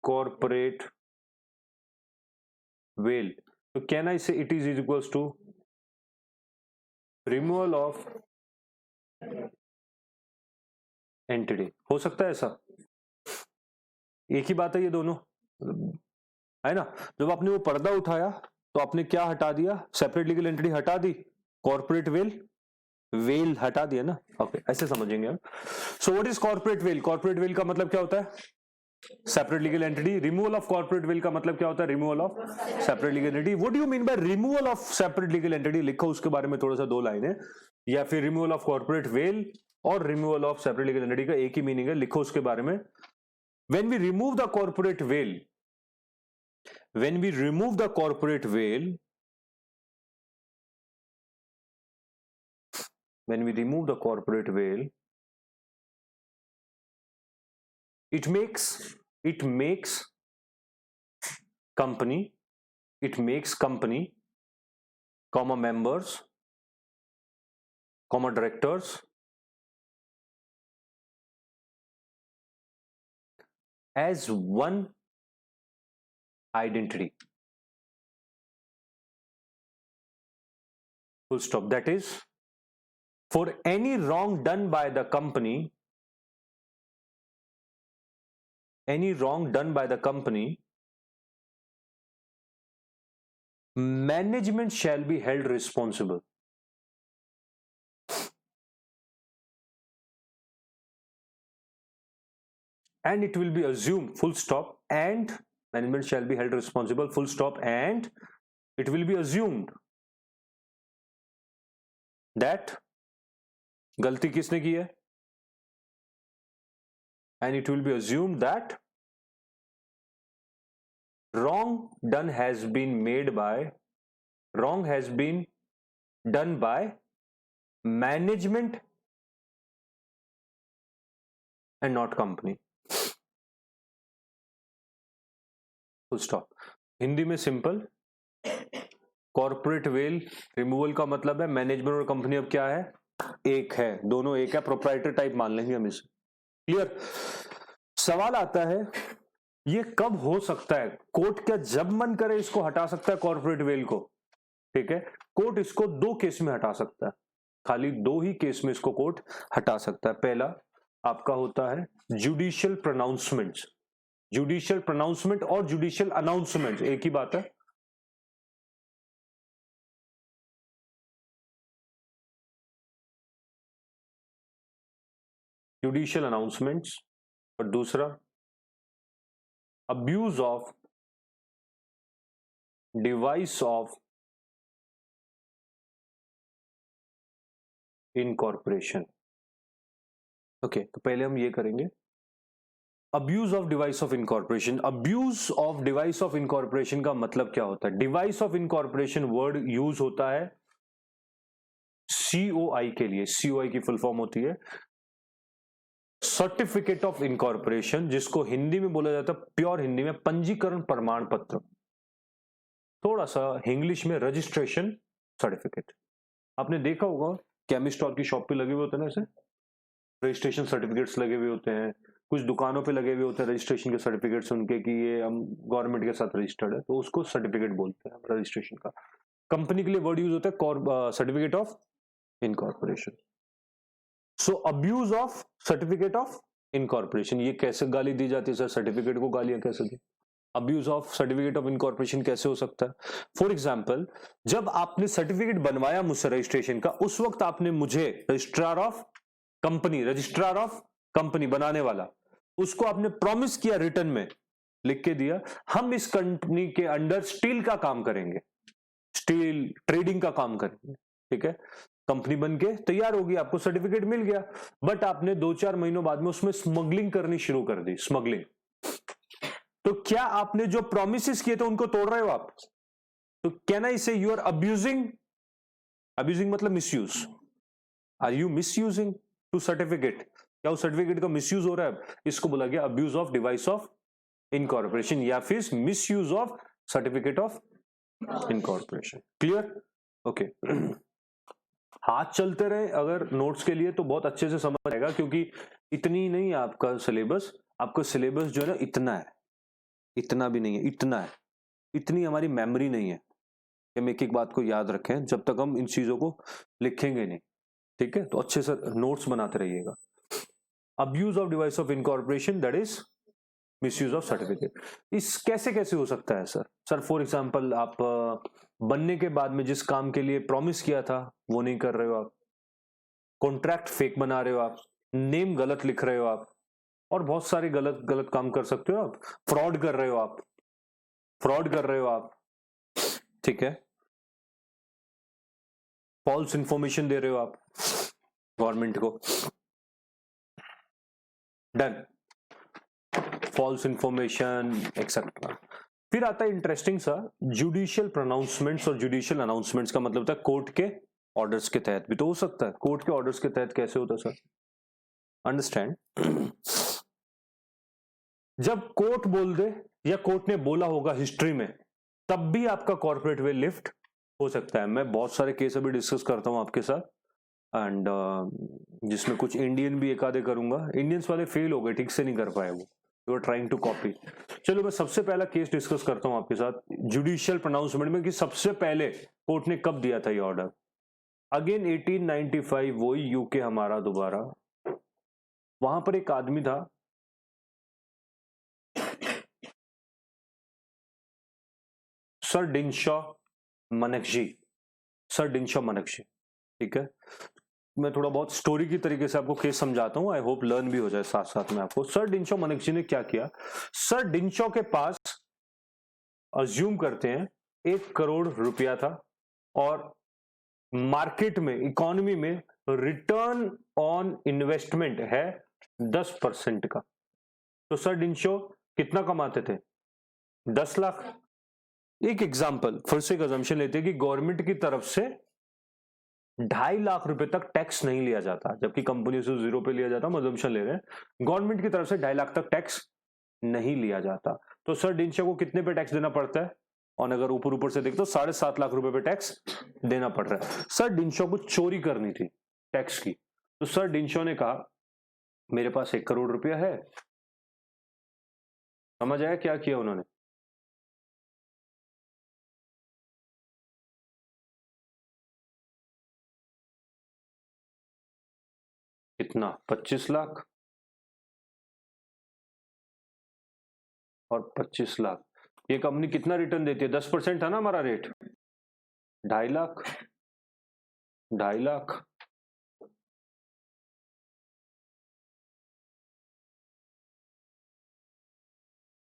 कॉर्पोरेट वेल, तो can I say it is equals to removal of entity. हो सकता है ऐसा? एक ही बात है ये दोनों, है ना. जब आपने वो पर्दा उठाया तो आपने क्या हटा दिया? सेपरेट लीगल एंटिटी हटा दी, कॉर्पोरेट वेल वेल हटा दिया ना. ओके, ऐसे समझेंगे हम. So what is corporate veil? Corporate veil का मतलब क्या होता है? Separate legal entity. Removal of corporate well का मतलब क्या होता है? Removal of separate legal entity. What do you mean bye removal of separate legal entity? लिखो उसके बारे में थोड़ा सा, दो लाइनें. या फिर रिमूवल ऑफ कॉर्पोरेट वेल और removal of separate legal entity का एक ही मीनिंग है, लिखो उसके बारे में. when we remove the corporate veil, when we remove the corporate veil, when we remove the corporate veil, it makes company, comma members, comma directors as one identity. Full stop. That is, for any wrong done by the company, management shall be held responsible. And it will be assumed, full stop, and management shall be held responsible, full stop, and it will be assumed that गलती किसने की है, and it will be assumed that wrong has been done by management and not company. Full stop. Hindi में simple, corporate veil removal का मतलब है management और company अब क्या है, एक है, दोनों एक है, प्रोप्राइटर टाइप मान लेंगे हम इसे. क्लियर. सवाल आता है ये कब हो सकता है, कोर्ट क्या जब मन करे इसको हटा सकता है कॉर्पोरेट वेल को. ठीक है, कोर्ट इसको दो केस में हटा सकता है, खाली दो ही केस में इसको कोर्ट हटा सकता है. पहला आपका होता है जुडिशियल प्रोनाउंसमेंट. जुडिशियल प्रोनाउंसमेंट और जुडिशियल अनाउंसमेंट एक ही बात है. Judicial announcements. और दूसरा abuse of device of incorporation. Okay, तो पहले हम ये करेंगे abuse of device of incorporation. Abuse of device of incorporation का मतलब क्या होता है. Device of incorporation word use होता है सीओआई के लिए. सीओआई की फुल फॉर्म होती है सर्टिफिकेट ऑफ इनकॉर्पोरेशन, जिसको हिंदी में बोला जाता है, प्योर हिंदी में पंजीकरण प्रमाण पत्र, थोड़ा सा इंग्लिश में रजिस्ट्रेशन सर्टिफिकेट. आपने देखा होगा केमिस्ट की शॉप पे लगे हुए होते हैं ना, ऐसे रजिस्ट्रेशन सर्टिफिकेट्स लगे हुए होते हैं, कुछ दुकानों पे लगे हुए होते हैं रजिस्ट्रेशन के सर्टिफिकेट्स उनके कि ये हम गवर्नमेंट के साथ रजिस्टर्ड है, तो उसको सर्टिफिकेट बोलते हैं रजिस्ट्रेशन का. कंपनी के लिए वर्ड यूज होता है certificate of incorporation. So abuse of certificate of incorporation, ये कैसे गाली दी जाती है सर, सर्टिफिकेट को गालियां कैसे दी. Abuse of certificate of incorporation कैसे हो सकता है. फॉर एग्जाम्पल, जब आपने सर्टिफिकेट बनवाया मुझसे रजिस्ट्रेशन का, उस वक्त आपने मुझे रजिस्ट्रार ऑफ कंपनी बनाने वाला, उसको आपने प्रॉमिस किया, रिटर्न में लिख के दिया, हम इस कंपनी के अंडर स्टील का काम करेंगे, स्टील ट्रेडिंग का काम करेंगे. ठीक है, कंपनी बन के तैयार होगी, आपको सर्टिफिकेट मिल गया, बट आपने 2-4 महीनों बाद में उसमें स्मगलिंग करनी शुरू कर दी. स्मगलिंग, तो क्या आपने जो प्रोमिस किए थे उनको तोड़ रहे हो आप. तो can I say you are abusing. Abusing मतलब misuse. Are you misusing to certificate. क्या उस सर्टिफिकेट का मिसयूज हो रहा है, इसको बोला गया abuse of device of incorporation या फिर misuse of certificate of incorporation. Clear. Okay, हाथ चलते रहे अगर नोट्स के लिए तो बहुत अच्छे से समझ आएगा, क्योंकि इतनी नहीं है आपका सिलेबस. आपका सिलेबस जो है ना इतना है, इतना भी नहीं है, इतना है. इतनी हमारी मेमोरी नहीं है कि हम एक एक बात को याद रखें जब तक हम इन चीजों को लिखेंगे नहीं. ठीक है, तो अच्छे से नोट्स बनाते रहिएगा. Abuse of device of incorporation, that is misuse of certificate. इस कैसे कैसे हो सकता है सर. सर फॉर एग्जांपल, आप बनने के बाद में जिस काम के लिए प्रॉमिस किया था वो नहीं कर रहे हो आप, कॉन्ट्रैक्ट फेक बना रहे हो आप, नेम गलत लिख रहे हो आप, और बहुत सारे गलत काम कर सकते हो आप. फ्रॉड कर रहे हो आप. ठीक है, फॉल्स इंफॉर्मेशन दे रहे हो आप गवर्नमेंट को. डन. False information et cetera. फिर आता है इंटरेस्टिंग सा जुडिशियल प्रोनाउंसमेंट्स और जुडिशियल अनाउंसमेंट्स का मतलब था कोर्ट के ऑर्डर्स के तहत भी तो हो सकता है। कोर्ट के ऑर्डर्स के तहत कैसे होता है सर? अंडरस्टैंड, जब कोर्ट बोल दे या कोर्ट ने बोला होगा हिस्ट्री में, तब भी आपका कॉर्पोरेट वेल लिफ्ट हो सकता है। मैं बहुत सारे केस अभी डिस्कस करता हूं आपके साथ, एंड जिसमें कुछ इंडियन भी एक आधे करूंगा। इंडियंस वाले फेल हो गए, ठीक से नहीं कर पाए, वो you are trying to copy. चलो मैं सबसे पहला केस डिस्कस करता हूं आपके साथ जुडिशियल प्रोनाउंसमेंट में कि सबसे पहले कोर्ट ने कब दिया था ये ऑर्डर। अगेन 1895, वही यूके हमारा दोबारा। वहां पर एक आदमी था सर डिनशॉ मनकजी, सर डिनशॉ मनकजी, ठीक है। मैं थोड़ा बहुत स्टोरी की तरीके से आपको केस समझाता हूं, आई होप लर्न भी हो जाए साथ साथ में आपको। सर डिनशॉ मनकजी ने क्या किया, सर डिनशॉ के पास अज्यूम करते हैं 1 करोड़ रुपया था और मार्केट में, इकोनॉमी में रिटर्न ऑन इन्वेस्टमेंट है 10% का। तो सर डिनशॉ कितना कमाते थे? 10 लाख। एक एग्जांपल, फिर से एक अजम्पशन लेते हैं कि गवर्नमेंट की तरफ से 2.5 लाख रुपए तक टैक्स नहीं लिया जाता, जबकि कंपनी से 0 पे लिया जाता। हम अजम्पशन ले रहे हैं, गवर्नमेंट की तरफ से 2.5 लाख तक टैक्स नहीं लिया जाता। तो सर डिनशॉ को कितने पे टैक्स देना पड़ता है? और अगर ऊपर ऊपर से देख तो 7.5 लाख रुपए पे टैक्स देना पड़ रहा है। सर डिनशॉ को चोरी करनी थी टैक्स की, तो सर डिनशॉ ने कहा मेरे पास 1 करोड़ रुपया है। समझ आया क्या किया उन्होंने? कितना? 25 लाख और 25 लाख। ये कंपनी कितना रिटर्न देती है? 10% था ना हमारा रेट, 2.5 लाख, 2.5 लाख।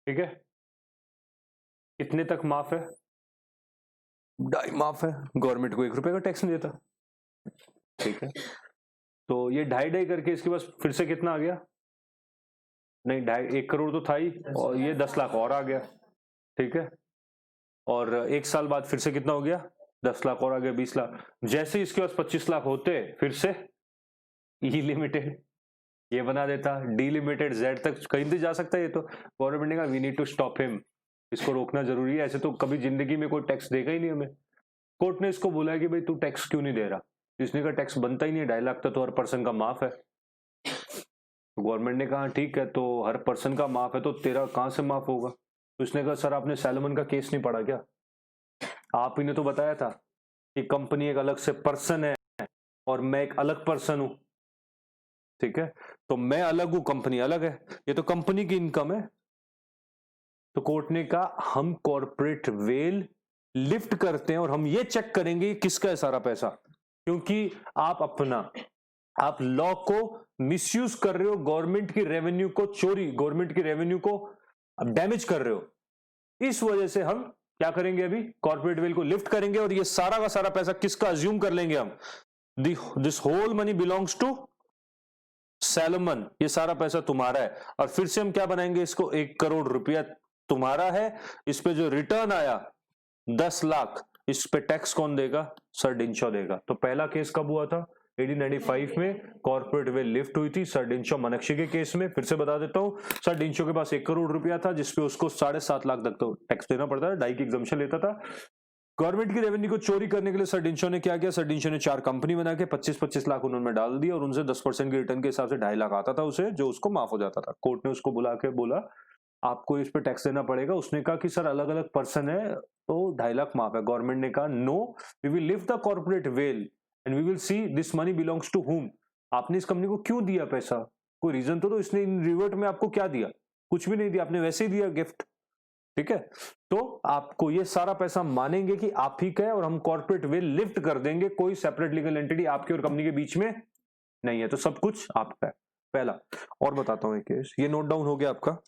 ठीक है, कितने तक माफ है? 2.5 माफ है, गवर्नमेंट को 1 रुपए का टैक्स नहीं देता। ठीक है, तो ये 2.5 करके इसके पास फिर से कितना आ गया? नहीं, 1 करोड़ तो था ही, और ये 10 लाख और आ गया। ठीक है, और 1 साल बाद फिर से कितना हो गया? 10 लाख और आ गया, 20 लाख। जैसे इसके पास 25 लाख होते, फिर से ई लिमिटेड ये बना देता, डी लिमिटेड जेड तक कहीं भी जा सकता है। ये तो गवर्नमेंट ने कहा we need to stop him, इसको रोकना जरूरी है, ऐसे तो कभी जिंदगी में कोई टैक्स देगा ही नहीं हमें। कोर्ट ने इसको बोला कि भाई तू टैक्स क्यों नहीं दे रहा? इसने का टैक्स बनता ही नहीं है, 2.5 लाख तो हर पर्सन का माफ है। तो गवर्नमेंट ने कहा ठीक है, तो हर पर्सन का माफ है तो तेरा कहां से माफ होगा? तो इसने कहा सर आपने सैलोमन का केस नहीं पढ़ा क्या? आप ही ने तो बताया था कि कंपनी एक अलग से पर्सन है और मैं एक अलग पर्सन हूं। ठीक है, तो मैं अलग हूं, कंपनी अलग है, ये तो कंपनी की इनकम है। तो कोर्ट ने कहा हम कॉर्पोरेट वेल लिफ्ट करते हैं और हम ये चेक करेंगे किसका है सारा पैसा, क्योंकि आप लॉ को मिसयूज कर रहे हो, गवर्नमेंट की रेवेन्यू को चोरी, गवर्नमेंट की रेवेन्यू को डैमेज कर रहे हो। इस वजह से हम क्या करेंगे, अभी कॉर्पोरेट वेल को लिफ्ट करेंगे और ये सारा का सारा पैसा किसका अज्यूम कर लेंगे हम, this whole money belongs to Salomon, ये सारा पैसा तुम्हारा है। और फिर से हम क्या बनाएंगे इसको, 1 करोड़ रुपया तुम्हारा है, इस पे जो रिटर्न आया 10 लाख, इस पे टैक्स कौन देगा? सर डिनशॉ देगा। तो पहला केस कब हुआ था? 1895 में कॉर्पोरेट वेल लिफ्ट हुई थी सर डिनशॉ मनकशी के केस में। फिर से बता देता हूं, सर डिनशॉ के पास 1 करोड़ रुपया था जिसपे उसको 7.5 लाख तक तो टैक्स देना पड़ता था, 2.5 की एग्जम्पशन लेता था। गवर्नमेंट की रेवेन्यू को चोरी करने के लिए सर डिनशॉ ने क्या किया, सर डिनशॉ ने 4 कंपनी बना के 25-25 लाख उन्होंने डाल दिया और उनसे 10% के रिटर्न के हिसाब से 2.5 लाख आता था उसे, जो उसको माफ हो जाता था। कोर्ट ने उसको बुला के बोला आपको इस पे टैक्स देना पड़ेगा। उसने कहा कि सर अलग अलग पर्सन है तो 2.5 लाख माफ है। गवर्नमेंट ने कहा no, we will lift the corporate veil and we will see this money belongs to whom. आपने इस कंपनी को क्यों दिया पैसा? कोई रीजन तो इसने इन रिवर्ट में आपको क्या दिया? कुछ भी नहीं दिया, आपने वैसे ही दिया गिफ्ट। ठीक है, तो आपको ये सारा पैसा मानेंगे कि आप ही का है और हम कॉर्पोरेट वेल लिफ्ट कर देंगे, कोई सेपरेट लीगल एंटिटी आपके और कंपनी के बीच में नहीं है, तो सब कुछ आपका है। पहला और बताता हूं एक केस, ये नोट डाउन हो गया आपका?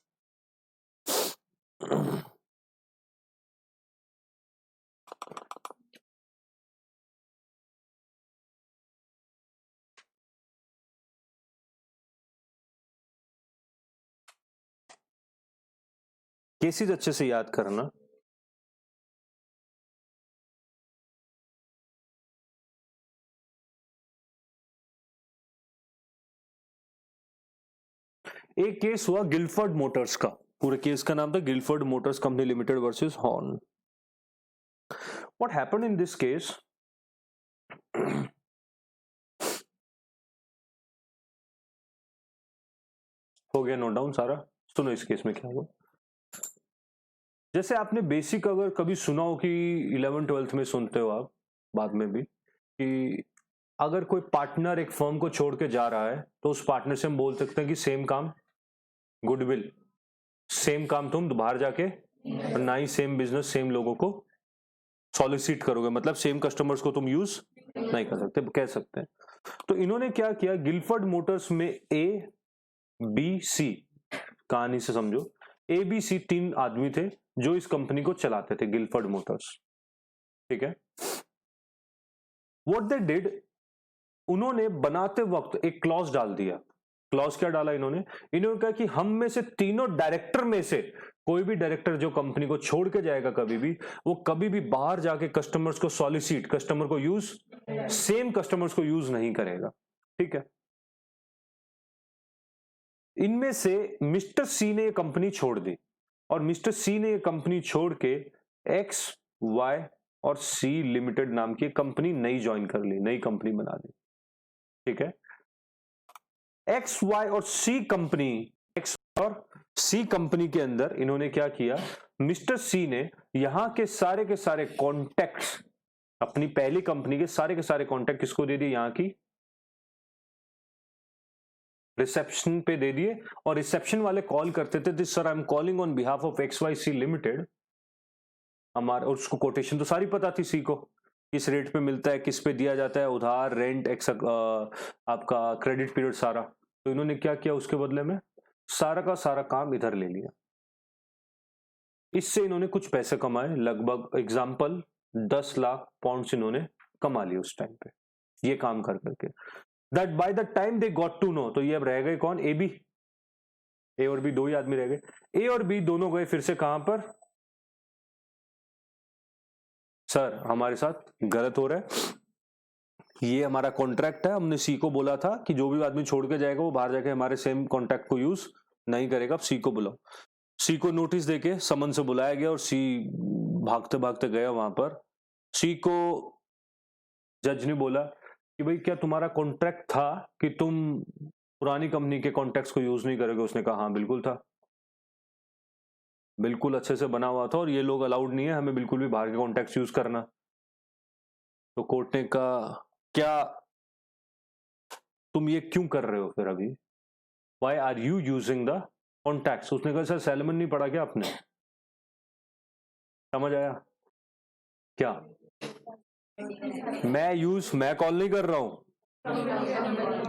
केसेस अच्छे से याद करना। एक केस हुआ गिलफोर्ड मोटर्स का, पूरे केस का नाम था Gilford Motors company limited versus Horne. What happened in this case, हो गया नोट डाउन सारा। सुनो इस केस में क्या हुआ। जैसे आपने बेसिक अगर कभी सुना हो कि 11th-12th में सुनते हो आप बाद में भी, कि अगर कोई पार्टनर एक फर्म को छोड़ के जा रहा है तो उस पार्टनर से हम बोल सकते हैं कि सेम काम, गुडविल, सेम काम तुम बाहर जाके ना ही सेम बिजनेस सेम लोगों को सॉलिसिट करोगे, मतलब सेम कस्टमर्स को तुम यूज नहीं कर सकते, कह सकते हैं। तो इन्होंने क्या किया, गिलफोर्ड मोटर्स में ए बी सी, कहानी से समझो, ए बी सी 3 आदमी थे जो इस कंपनी को चलाते थे, गिलफोर्ड मोटर्स। ठीक है, व्हाट दे डिड, उन्होंने बनाते वक्त एक क्लॉज डाल दिया। क्लॉज क्या डाला इन्होंने कहा कि हम में से तीनों डायरेक्टर में से कोई भी डायरेक्टर जो कंपनी को छोड़ के जाएगा कभी भी, वो कभी भी बाहर जाके कस्टमर्स को सॉलिसिट, कस्टमर को यूज, सेम कस्टमर्स को यूज नहीं करेगा। ठीक है, इनमें से मिस्टर सी ने ये कंपनी छोड़ दी, और मिस्टर सी ने ये कंपनी छोड़ के एक्स वाई और सी लिमिटेड नाम की कंपनी नई ज्वाइन कर ली, नई कंपनी बना दी। ठीक है, एक्स वाई और सी कंपनी, एक्स और सी कंपनी के अंदर इन्होंने क्या किया, मिस्टर सी ने यहां के सारे कॉन्टैक्ट्स, अपनी पहली कंपनी के सारे कॉन्टैक्ट किसको दे दिए, यहां की रिसेप्शन पे दे दिए। और रिसेप्शन वाले कॉल करते थे, this sir I am calling on behalf of X Y C limited, हमारा, और उसको कोटेशन तो सारी पता थी सी को, किस रेट पे मिलता है, किस पे दिया जाता है, उधार, रेंट, आपका क्रेडिट पीरियड सारा। तो इन्होंने क्या किया उसके बदले में, सारा का सारा काम इधर ले लिया। इससे इन्होंने कुछ पैसे कमाए, लगभग एग्जाम्पल 10 लाख पाउंड्स इन्होंने कमा लिए उस टाइम पे, ये काम कर करके। That by the time they got to know, तो ये अब रह गए कौन, ए बी, ए और बी दो ही आदमी रह गए। ए और बी दोनों गए फिर से कहां पर, सर हमारे साथ गलत हो रहा है, ये हमारा कॉन्ट्रैक्ट है, हमने सी को बोला था कि जो भी आदमी छोड़ के जाएगा वो बाहर जाके हमारे सेम कॉन्ट्रैक्ट को यूज नहीं करेगा, अब सी को बुलाओ। सी को नोटिस देके समन से बुलाया गया, और सी भागते भागते गया वहां पर। सी को जज ने बोला कि भाई क्या तुम्हारा कॉन्ट्रैक्ट था कि तुम पुरानी कंपनी के कॉन्टैक्ट्स को यूज नहीं करोगे, उसने कहा हाँ बिल्कुल था, बिल्कुल अच्छे से बना हुआ था, और ये लोग अलाउड नहीं है हमें बिल्कुल भी बाहर के कॉन्टैक्ट्स यूज करना। तो कोर्ट ने कहा क्या तुम ये क्यों कर रहे हो फिर अभी, why are you using the contacts. उसने कहा सर सैलमन नहीं पढ़ा क्या आपने, समझ आया क्या, मैं कॉल नहीं कर रहा हूं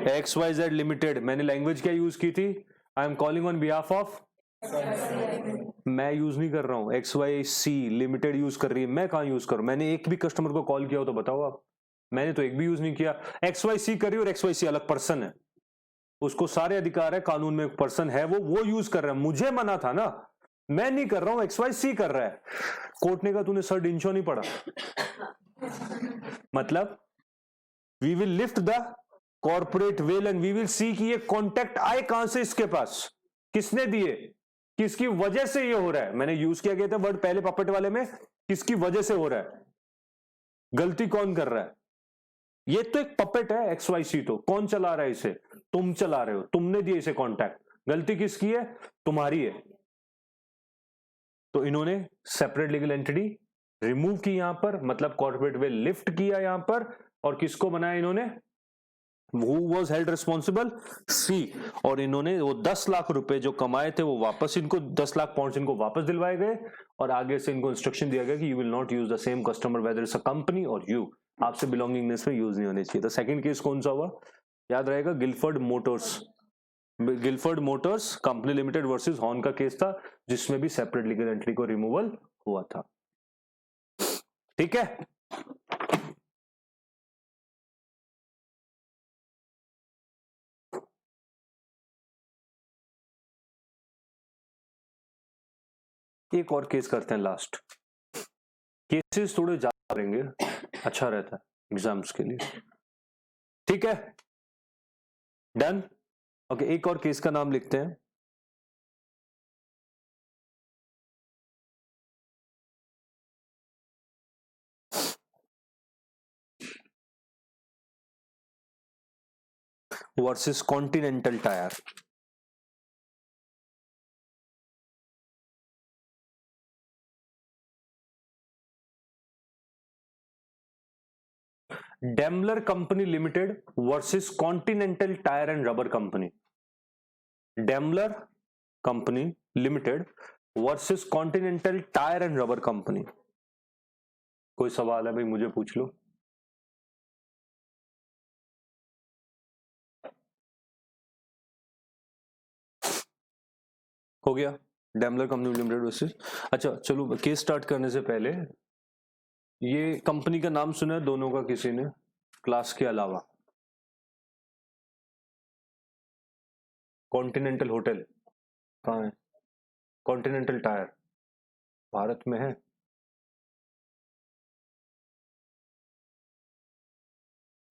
एक्स वाई जेड लिमिटेड, मैंने लैंग्वेज क्या यूज की थी, I am calling on behalf of, मैं यूज नहीं कर रहा हूं, X Y C limited use कर रही है, मैं कहां यूज करूं, मैंने एक भी कस्टमर को कॉल किया हो तो बताओ आप, मैंने तो एक भी यूज नहीं किया। एक्स वाई सी कर रही है, और एक्स वाई सी अलग पर्सन है, उसको सारे अधिकार है, कानून में एक पर्सन है, वो यूज कर रहा है, मुझे मना था ना, मैं नहीं कर रहा हूं, एक्स वाई सी कर रहा है। कोर्ट ने कहा तूने सर डिंचो नहीं पढ़ा, मतलब we will lift the corporate veil and we will see कि ये कॉन्टैक्ट आए कहां से, इसके पास किसने दिए, किसकी वजह से ये हो रहा है, मैंने यूज किया गया था वर्ड पहले पपेट वाले में, किसकी वजह से हो रहा है, गलती कौन कर रहा है, ये तो एक पपेट है एक्स वाई सी, तो कौन चला रहा है इसे, तुम चला रहे हो, तुमने दिए इसे कॉन्टैक्ट, गलती किसकी है, तुम्हारी है। तो इन्होंने सेपरेट लीगल एंटिटी रिमूव की यहां पर, मतलब कॉर्पोरेट वेल लिफ्ट किया यहां पर, और किसको बनाया इन्होंने, Who was held responsible? सी, और इन्होंने वो 10 लाख रुपए जो कमाए थे वो वापस इनको, 10 लाख पाउंड इनको वापस दिलवाए गए, और आगे से इनको इंस्ट्रक्शन दिया गया कि you will not use the same customer whether it's a company और यू, आपसे बिलोंगिंगनेस में यूज नहीं होने चाहिए। तो सेकंड केस कौन सा हुआ, याद रहेगा, Gilford Motors, Gilford Motors company limited versus Horne का केस था, जिसमें भी सेपरेट लीगल एंटिटी को रिमूवल हुआ था। ठीक है। एक और केस करते हैं लास्ट। केसेस थोड़े ज्यादा करेंगे, अच्छा रहता है एग्जाम्स के लिए। ठीक है, डन। ओके, एक और केस का नाम लिखते हैं। Versus continental tyre. Daimler company limited versus continental tyre and rubber company. Daimler company limited versus continental tyre and rubber company. कोई सवाल है भाई, मुझे पूछ लो। हो गया, डेमलर कंपनी लिमिटेड वर्सेस। अच्छा चलो, केस स्टार्ट करने से पहले ये कंपनी का नाम सुना है दोनों का किसी ने क्लास के अलावा? कॉन्टिनेंटल होटल कहाँ है? कॉन्टिनेंटल टायर भारत में है?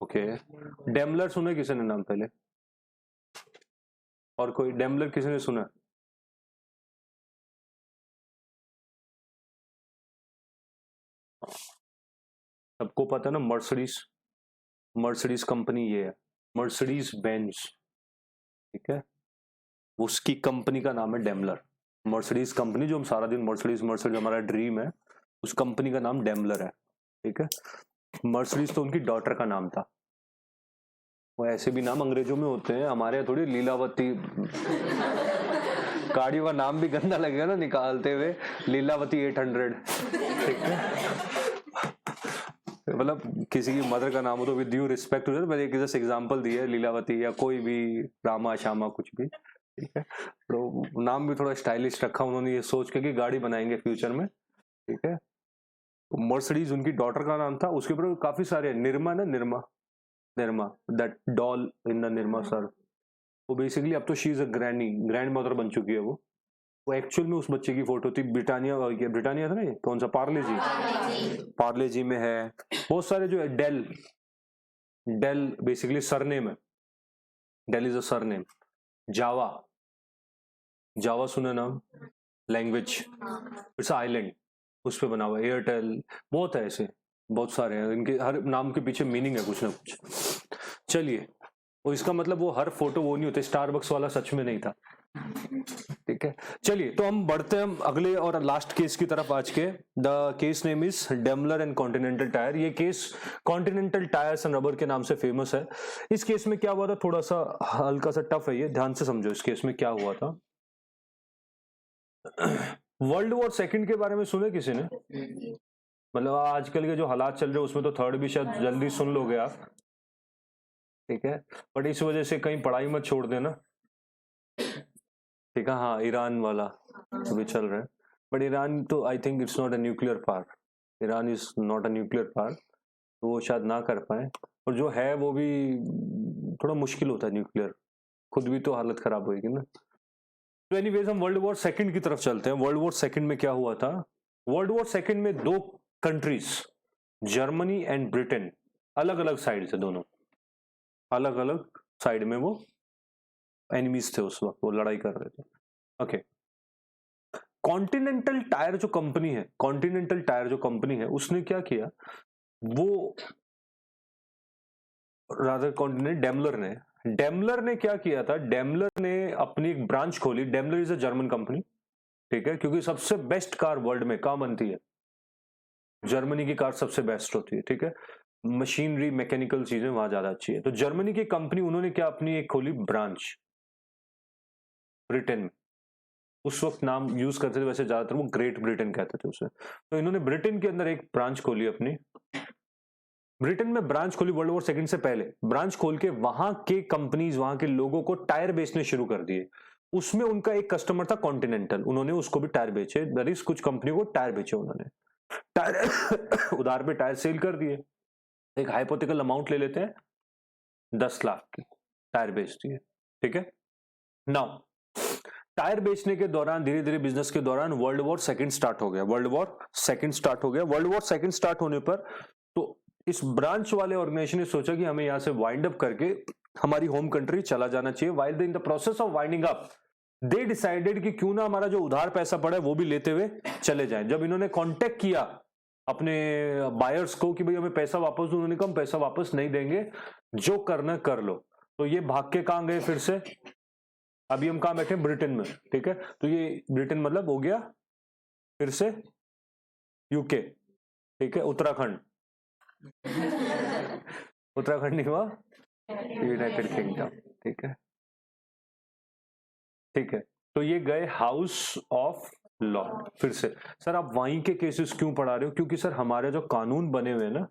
ओके, डेमलर सुना है किसी ने नाम पहले? और कोई डेमलर किसी ने सुना? सबको पता है ना, मर्सिडीज, मर्सिडीज कंपनी ये है, मर्सिडीज बेंज। ठीक है, उसकी कंपनी का नाम है डेमलर। मर्सिडीज कंपनी, जो हम सारा दिन मर्सिडीज मर्सिडीज हमारा ड्रीम है, उस कंपनी का नाम डेमलर है। ठीक है, मर्सिडीज तो उनकी डॉटर का नाम था। वो ऐसे भी नाम अंग्रेजों में होते हैं, हमारे यहाँ थोड़ी लीलावती। गाड़ियों का नाम भी गंदा लगेगा ना निकालते हुए, लीलावती 800। ठीक है, मतलब किसी की मदर का नाम हो तो विद ड्यू रिस्पेक्ट, मैंने एक जैसे एग्जांपल दिया है, लीलावती या कोई भी रामा श्यामा कुछ भी। ठीक है, तो नाम भी थोड़ा स्टाइलिश रखा उन्होंने, ये सोच के कि गाड़ी बनाएंगे फ्यूचर में। ठीक है, मर्सिडीज उनकी डॉटर का नाम था। उसके ऊपर काफी सारे, निर्मा ना, Nirma, Nirma, that doll in the Nirma sir. वो बेसिकली अब तो she is a granny, grand mother बन चुकी है वो एक्चुअल में उस बच्चे की फोटो थी। ब्रिटानिया, ब्रिटानिया था ना, ये कौन सा, पार्ले जी, पार्ले जी में है। बहुत सारे जो है, डेल, डेल बेसिकली सरनेम है, डेल इज अ सरनेम। जावा, जावा सुना नाम, लैंग्वेज, इट्स आइलैंड, उस पे बना हुआ। एयरटेल, बहुत है ऐसे, बहुत सारे हैं, इनके हर नाम के पीछे मीनिंग है कुछ ना कुछ। चलिए, और इसका मतलब वो हर फोटो वो नहीं होते, स्टारबक्स वाला सच में नहीं था। ठीक है, चलिए तो हम बढ़ते हैं अगले और लास्ट केस की तरफ आज के। The case name is Daimler and Continental tyre. ये case Continental tyres and rubber के नाम से फेमस है। इस केस में क्या हुआ था, थोड़ा सा हल्का सा टफ है ये, ध्यान से समझो। इस केस में क्या हुआ था, वर्ल्ड वॉर सेकंड के बारे में सुने किसी ने? मतलब आजकल के जो हालात चल रहे हैं उसमें तो थर्ड भी शायद जल्दी सुन लोगे आप। ठीक है, बट इस वजह से कहीं पढ़ाई मत छोड़ देना। ठीक है, हाँ, ईरान वाला अभी चल रहा है, बट ईरान तो I think it's not a nuclear power. Iran is not a nuclear power, तो वो शायद ना कर पाए। और जो है वो भी थोड़ा मुश्किल होता है न्यूक्लियर, खुद भी तो हालत खराब होगी ना। तो एनीवेज हम वर्ल्ड वॉर सेकंड की तरफ चलते हैं। वर्ल्ड वॉर सेकंड में क्या हुआ था? वर्ल्ड वॉर सेकंड में दो कंट्रीज, जर्मनी एंड ब्रिटेन, अलग अलग साइड से, दोनों अलग अलग साइड में वो एनिमीज थे उस वक्त, वो लड़ाई कर रहे थे। ओके, कॉन्टिनेंटल टायर जो कंपनी है, कॉन्टिनेंटल टायर जो कंपनी है, उसने क्या किया, वो रादर कॉन्टिनेंट, डेमलर ने क्या किया था, डेमलर ने अपनी एक ब्रांच खोली। Daimler is a German company. ठीक है, क्योंकि सबसे बेस्ट कार वर्ल्ड में कहाँ बनती है? जर्मनी की कार सबसे बेस्ट होती है। ठीक है, मशीनरी, मैकेनिकल चीजें वहां ज्यादा अच्छी है। तो जर्मनी की कंपनी, उन्होंने क्या, अपनी एक खोली ब्रांच ब्रिटेन में। उस वक्त नाम यूज करते थे वैसे ज्यादातर वो ग्रेट ब्रिटेन कहते थे उसे। तो इन्होंने ब्रिटेन के अंदर एक ब्रांच खोली अपनी, ब्रिटेन में ब्रांच खोली वर्ल्ड वॉर सेकंड से पहले। ब्रांच खोल के वहां के कंपनीज, वहां के लोगों को टायर बेचने शुरू कर दिए। उसमें उनका एक कस्टमर था कॉन्टिनेंटल, उन्होंने उसको भी टायर बेचे। दैट इज, कुछ कंपनियों को टायर बेचे उन्होंने, टायर उधार पे टायर सेल कर दिए। एक हाइपोथेटिकल अमाउंट ले लेते हैं, 10 लाख की, टायर बेच दिए। ठीक है, नाउ टायर बेचने के दौरान, धीरे धीरे बिजनेस के दौरान वर्ल्ड वॉर सेकंड स्टार्ट हो गया। वर्ल्ड वॉर सेकंड स्टार्ट हो गया। वर्ल्ड वॉर सेकंड स्टार्ट होने पर तो इस ब्रांच वाले ऑर्गेनाइजेशन ने सोचा कि हमें यहां से वाइंड अप करके हमारी होम कंट्री चला जाना चाहिए। While in the process of winding up they decided कि क्यों ना हमारा जो उधार पैसा पड़ा है वो भी लेते हुए चले जाएं। जब इन्होंने कांटेक्ट किया अपने बायर्स को कि भाई हमें पैसा वापस दो, उन्होंने कहा हम पैसा वापस नहीं देंगे, जो करना कर लो। तो ये भाग के कहां गए फिर से? अभी हम कहां बैठे? ब्रिटेन में, ठीक है। तो ये ब्रिटेन मतलब हो गया फिर से यूके, ठीक है। उत्तराखंड उत्तराखंड नहीं हुआ, यूनाइटेड किंगडम, ठीक है, ठीक है। तो ये गए हाउस ऑफ लॉ। फिर से सर आप वहीं के केसेस क्यों पढ़ा रहे हो? क्योंकि सर हमारे जो कानून बने हुए हैं ना,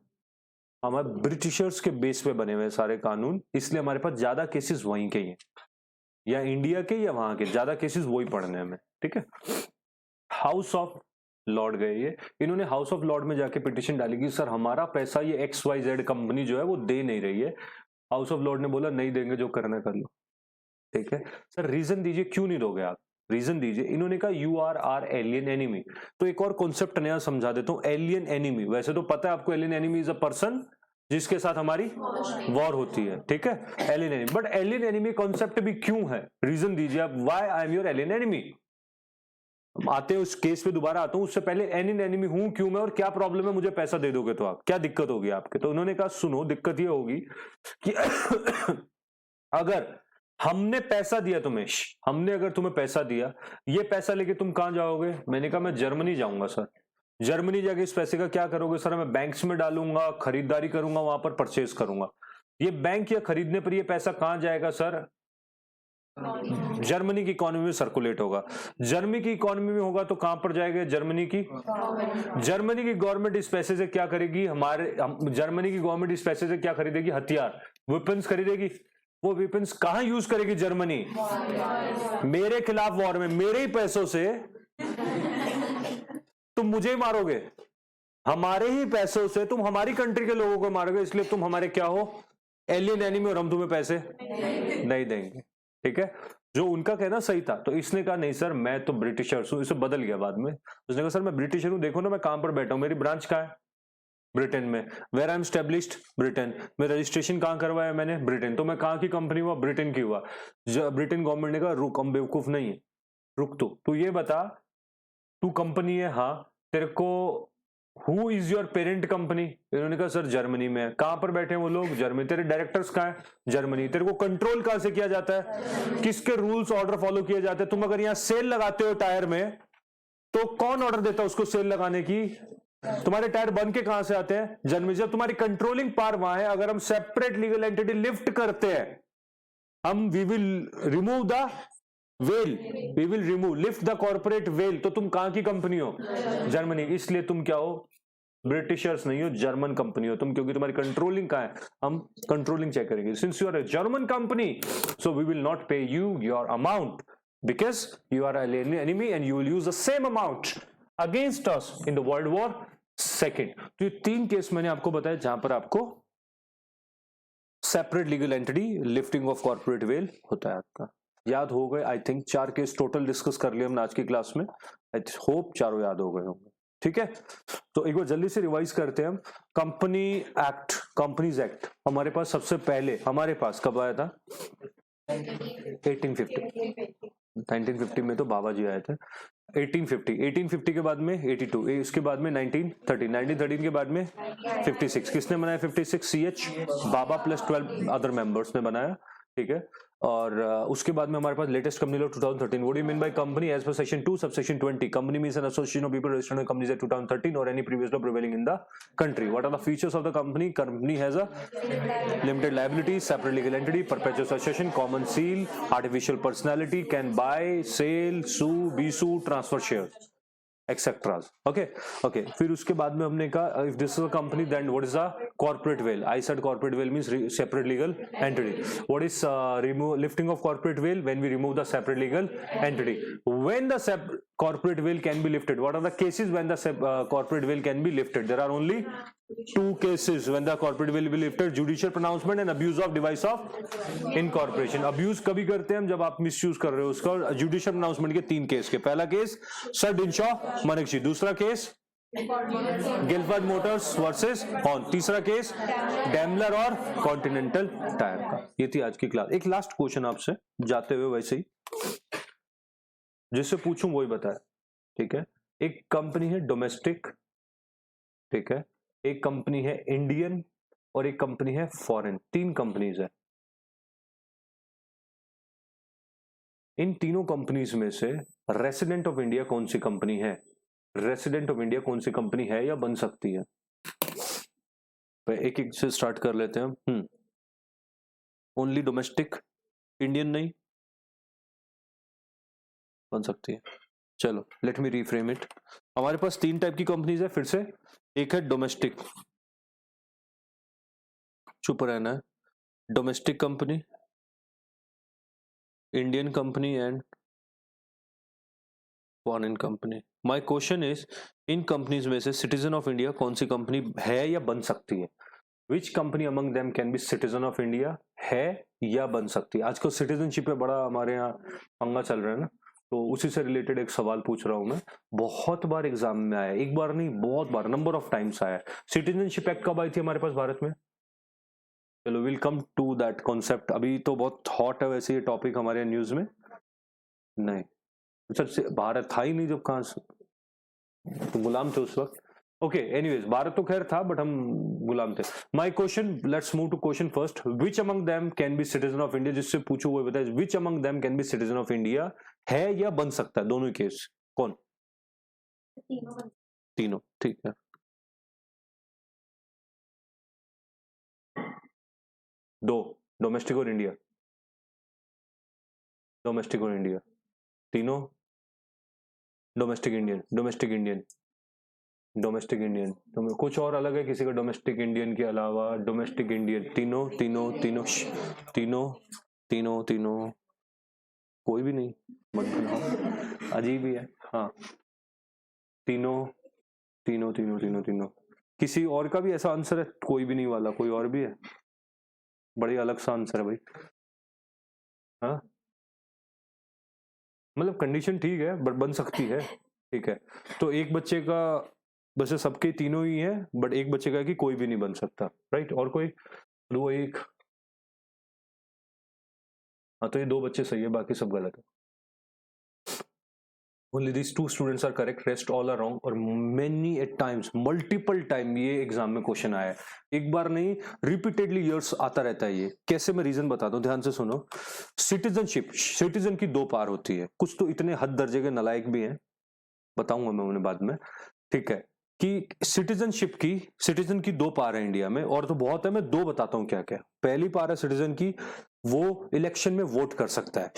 हमारे ब्रिटिशर्स के बेस पे बने हुए हैं सारे कानून, इसलिए हमारे पास ज्यादा केसेस वहीं के ही हैं, या इंडिया के या वहां के, ज्यादा केसेस वही पढ़ने हमें, ठीक है। हाउस ऑफ लॉर्ड गए ये, इन्होंने हाउस ऑफ लॉर्ड में जाके पिटिशन डाली कि सर हमारा पैसा ये XYZ कंपनी जो है वो दे नहीं रही है। हाउस ऑफ लॉर्ड ने बोला नहीं देंगे, जो करना कर लो, ठीक है। सर रीजन दीजिए, क्यों नहीं दोगे आप? रीजन दीजिए। इन्होंने कहा यू आर एलियन एनिमी। तो एक और कॉन्सेप्ट नया समझा देता हूं, एलियन एनिमी। वैसे तो पता है आपको alien enemy is a person जिसके साथ हमारी वॉर होती है, ठीक है, alien enemy. But alien enemy concept भी क्यों है? रीजन दीजिए आप, why I am your alien enemy. आते हैं उस केस पे, दोबारा आता हूं, उससे पहले एलियन एनिमी हूं क्यों मैं, और क्या प्रॉब्लम है, मुझे पैसा दे दोगे तो आप, क्या दिक्कत होगी आपके? तो उन्होंने कहा सुनो, दिक्कत ये होगी कि अगर हमने पैसा दिया तुम्हें, हमने अगर तुम्हें पैसा दिया, ये पैसा लेके तुम कहां जाओगे? मैंने कहा मैं जर्मनी जाऊंगा सर। जर्मनी जाके इस पैसे का क्या करोगे? सर मैं बैंक्स में डालूंगा, खरीदारी करूंगा, वहां पर परचेज करूंगा। ये बैंक या खरीदने पर ये पैसा कहां जाएगा सर? जर्मनी की इकोनॉमी में सर्कुलेट होगा। जर्मनी की इकोनॉमी में होगा तो कहां पर जाएगा? जर्मनी की गवर्नमेंट इस पैसे से क्या करेगी? जर्मनी की गवर्नमेंट इस पैसे से क्या खरीदेगी? हथियार, वेपन्स खरीदेगी। वो वेपन्स कहां यूज करेगी? जर्मनी, मेरे खिलाफ वॉर में, मेरे ही पैसों से। तुम मुझे ही मारोगे, हमारे ही पैसों से तुम हमारी कंट्री के लोगों को मारोगे, इसलिए तुम हमारे क्या हो? एलियन एनिमी, और हम तुम्हें पैसे नहीं देंगे, ठीक है। जो उनका कहना सही था। तो इसने कहा नहीं सर मैं तो ब्रिटिशर्स हूं। इसे बदल गया बाद में, उसने कहा सर मैं ब्रिटिशर हूं, देखो ना मैं कहां पर बैठा हूं, मेरी ब्रांच कहां है? ब्रिटेन में। Where I am established? Britain में। रजिस्ट्रेशन कहां करवाया मैंने? ब्रिटेन। तो मैं कहां की कंपनी हुआ? ब्रिटेन की हुआ। ब्रिटेन गवर्नमेंट ने कहा रुक, हम बेवकूफ नहीं है, रुक तू ये बता, तू कंपनी है, हाँ, तेरे को who is your parent company? इन्होंने कहा सर जर्मनी में है। कहां पर बैठे हैं वो लोग? जर्मनी। तेरे डायरेक्टर्स कहां है? जर्मनी। तेरे को कंट्रोल कहां से किया जाता है? किसके रूल्स ऑर्डर फॉलो किए जाते हैं? तुम अगर यहां सेल लगाते हो टायर में, तो कौन ऑर्डर देता है उसको सेल लगाने की? तुम्हारे टायर बन के कहां से आते हैं? जर्मनी। जब तुम्हारी कंट्रोलिंग पावर वहां है, अगर हम सेपरेट लीगल एंटिटी लिफ्ट करते हैं, हम we will remove the veil, we will remove, lift the corporate veil. तो तुम कहां की कंपनी हो? जर्मनी। इसलिए तुम क्या हो? ब्रिटिशर्स नहीं हो, जर्मन कंपनी हो तुम, क्योंकि तुम्हारी कंट्रोलिंग कहां है? हम कंट्रोलिंग चेक करेंगे। Since you are a German company, so we will not pay you your amount because you are an enemy and you will use the same amount against us in the world war second. तो ये 3 case मैंने आपको बताया जहां पर आपको separate legal entity, lifting of corporate well होता है। आपका याद हो गए? I think 4 case total discuss कर लिए हमने आज की क्लास में। आई होप चारों याद हो गए होंगे, ठीक है। तो एक बार जल्दी से रिवाइज करते हैं हम। कंपनी एक्ट, कंपनीज एक्ट हमारे पास सबसे पहले हमारे पास कब आया था? 1950 में तो बाबा जी आए थे। 1850 के बाद में 82, इसके बाद में 1913 के बाद में 56। किसने बनाया 56? CH बाबा प्लस 12 अदर मेंबर्स ने बनाया, ठीक है। और उसके बाद में हमारे पास latest company law 2013। What do you mean by company? As per section 2 subsection 20, company means an association of people registered in companies act 2013 और any previous law prevailing in the country. What are the features of the company? Company has a limited liability, separate legal entity, perpetual association, common seal, artificial personality, can buy, sell, sue, be sue, transfer shares, et cetera. Okay. फिर उसके बाद में हमने कहा if this is a company then what is a corporate veil? I said corporate veil means separate legal entity. What is lifting of corporate veil? When we remove the separate legal entity. When the corporate veil can be lifted, what are the cases when the corporate veil can be lifted? There are only two cases when the corporate will be lifted: judicial pronouncement and abuse of device of incorporation. abuse कभी करते हैं हम जब आप misuse कर रहे हो उसका. judicial pronouncement के 3 केस के. पहला केस सर डिनशॉ मनक्षी, दूसरा case Gilford Motors versus horn, तीसरा केस डैमलर और कॉन्टिनेंटल टायर का. ये थी आज की क्लास. एक लास्ट क्वेश्चन आपसे जाते हुए वैसे ही जिससे पूछूं वही बताया. ठीक है, एक कंपनी है डोमेस्टिक, ठीक है, एक कंपनी है इंडियन और एक कंपनी है फॉरेन. 3 कंपनीज है. इन तीनों कंपनीज में से रेसिडेंट ऑफ इंडिया कौन सी कंपनी है? रेसिडेंट ऑफ इंडिया कौन सी कंपनी है या बन सकती है? एक एक से स्टार्ट कर लेते हैं हम. ओनली डोमेस्टिक, इंडियन नहीं बन सकती है. चलो लेट मी रीफ्रेम इट. हमारे पास 3 टाइप की कंपनीज है. फिर से एक है डोमेस्टिक, चुप रहना है, domestic company, Indian company and foreign company. My question is, in companies में से सिटीजन ऑफ इंडिया कौन सी कंपनी है या बन सकती है? Which company among them can be citizen of India? है या बन सकती है? आजकल सिटीजनशिप पे बड़ा हमारे यहाँ पंगा चल रहा है ना, तो उसी से रिलेटेड एक सवाल पूछ रहा हूं मैं. बहुत बार एग्जाम में आया, एक बार नहीं बहुत बार, नंबर ऑफ टाइम्स आया. सिटीजनशिप एक्ट कब आई थी हमारे पास भारत में? चलो will come to that concept. अभी तो बहुत हॉट है वैसे ये टॉपिक हमारे न्यूज में. नहीं सर, भारत था ही नहीं जब, कहां से तो गुलाम थे उस वक्त. ओके एनीवेज, भारत तो खैर था बट हम गुलाम थे. My question, let's move to question first. Which among them can be citizen of India? जिससे पूछो वो बताए. Which among them can be citizen of India? है या बन सकता है? दोनों केस कौन? तीनों. ठीक है, दो, डोमेस्टिक और इंडिया. डोमेस्टिक और इंडिया तीनों. Domestic Indian, domestic Indian, domestic Indian. तो कुछ और अलग है किसी का डोमेस्टिक इंडियन के अलावा? Domestic Indian. तीनों तीनों तीनों तीनों तीनों तीनों कोई भी नहीं, अजीब ही है. हाँ तीनों तीनों तीनों तीनों तीनों. किसी और का भी ऐसा आंसर है? कोई भी नहीं वाला, कोई और भी है? बड़ी अलग सा आंसर है भाई. हाँ मतलब कंडीशन ठीक है बट बन सकती है. ठीक है, तो एक बच्चे का वैसे सबके तीनों ही है बट एक बच्चे का है कि कोई भी नहीं बन सकता. राइट, और कोई? वो एक, हाँ तो ये 2 बच्चे सही है, बाकी सब गलत है. Only these 2 students are correct, rest all are wrong. और many at times, multiple time ये एग्जाम में क्वेश्चन आया है. एक बार नहीं, रिपीटेडली ईयर्स आता रहता है ये. कैसे? मैं रीजन बताता हूँ, ध्यान से सुनो. सिटीजनशिप, सिटीजन की 2 पार होती है. कुछ तो इतने हद दर्जे के नालायक भी हैं, बताऊंगा मैं उन्हें बाद में. ठीक है, कि सिटीजनशिप की, सिटीजन की 2 पार है इंडिया में, और तो बहुत है, मैं 2 बताता हूँ क्या क्या. पहली पार है सिटीजन की, वो इलेक्शन में वोट कर सकता है.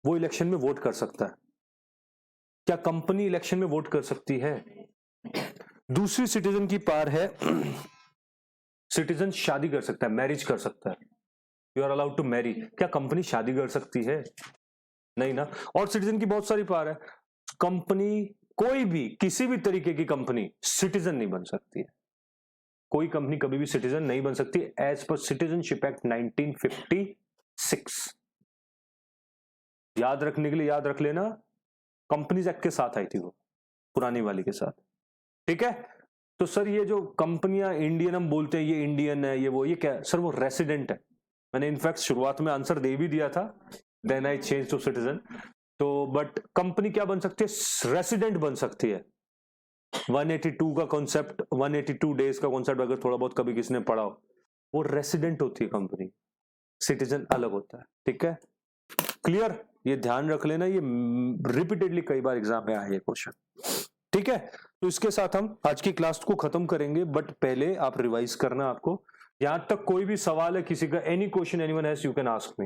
वो इलेक्शन में वोट कर सकता है. क्या कंपनी इलेक्शन में वोट कर सकती है? दूसरी सिटीजन की पार है, सिटीजन शादी कर सकता है, मैरिज कर सकता है. You are allowed to marry. क्या कंपनी शादी कर सकती है? नहीं ना. और सिटीजन की बहुत सारी पार है. कंपनी, कोई भी किसी भी तरीके की कंपनी सिटीजन नहीं बन सकती है. कोई कंपनी कभी भी सिटीजन नहीं बन सकती एज पर सिटीजनशिप एक्ट 1956. याद रखने के लिए याद रख लेना, कंपनीज एक्ट के साथ आई थी वो, पुरानी वाली के साथ. ठीक है, तो सर ये जो कंपनियां इंडियन हम बोलते हैं, ये इंडियन है, ये वो, ये क्या? सर वो रेसिडेंट है. मैंने इनफैक्ट शुरुआत में आंसर दे भी दिया था, then I change to citizen. तो बट कंपनी क्या बन सकती है? रेसिडेंट बन सकती है. 182 का कॉन्सेप्ट, 182 डेज का कॉन्सेप्ट अगर थोड़ा बहुत कभी किसने पढ़ा हो, वो रेसिडेंट होती है कंपनी, सिटीजन अलग होता है. ठीक है, क्लियर? ये ध्यान रख लेना, ये रिपीटेडली कई बार एग्जाम में आया ये क्वेश्चन. ठीक है, तो इसके साथ हम आज की क्लास को खत्म करेंगे, बट पहले आप रिवाइज करना. आपको यहां तक कोई भी सवाल है किसी का, any question anyone has, you can ask me.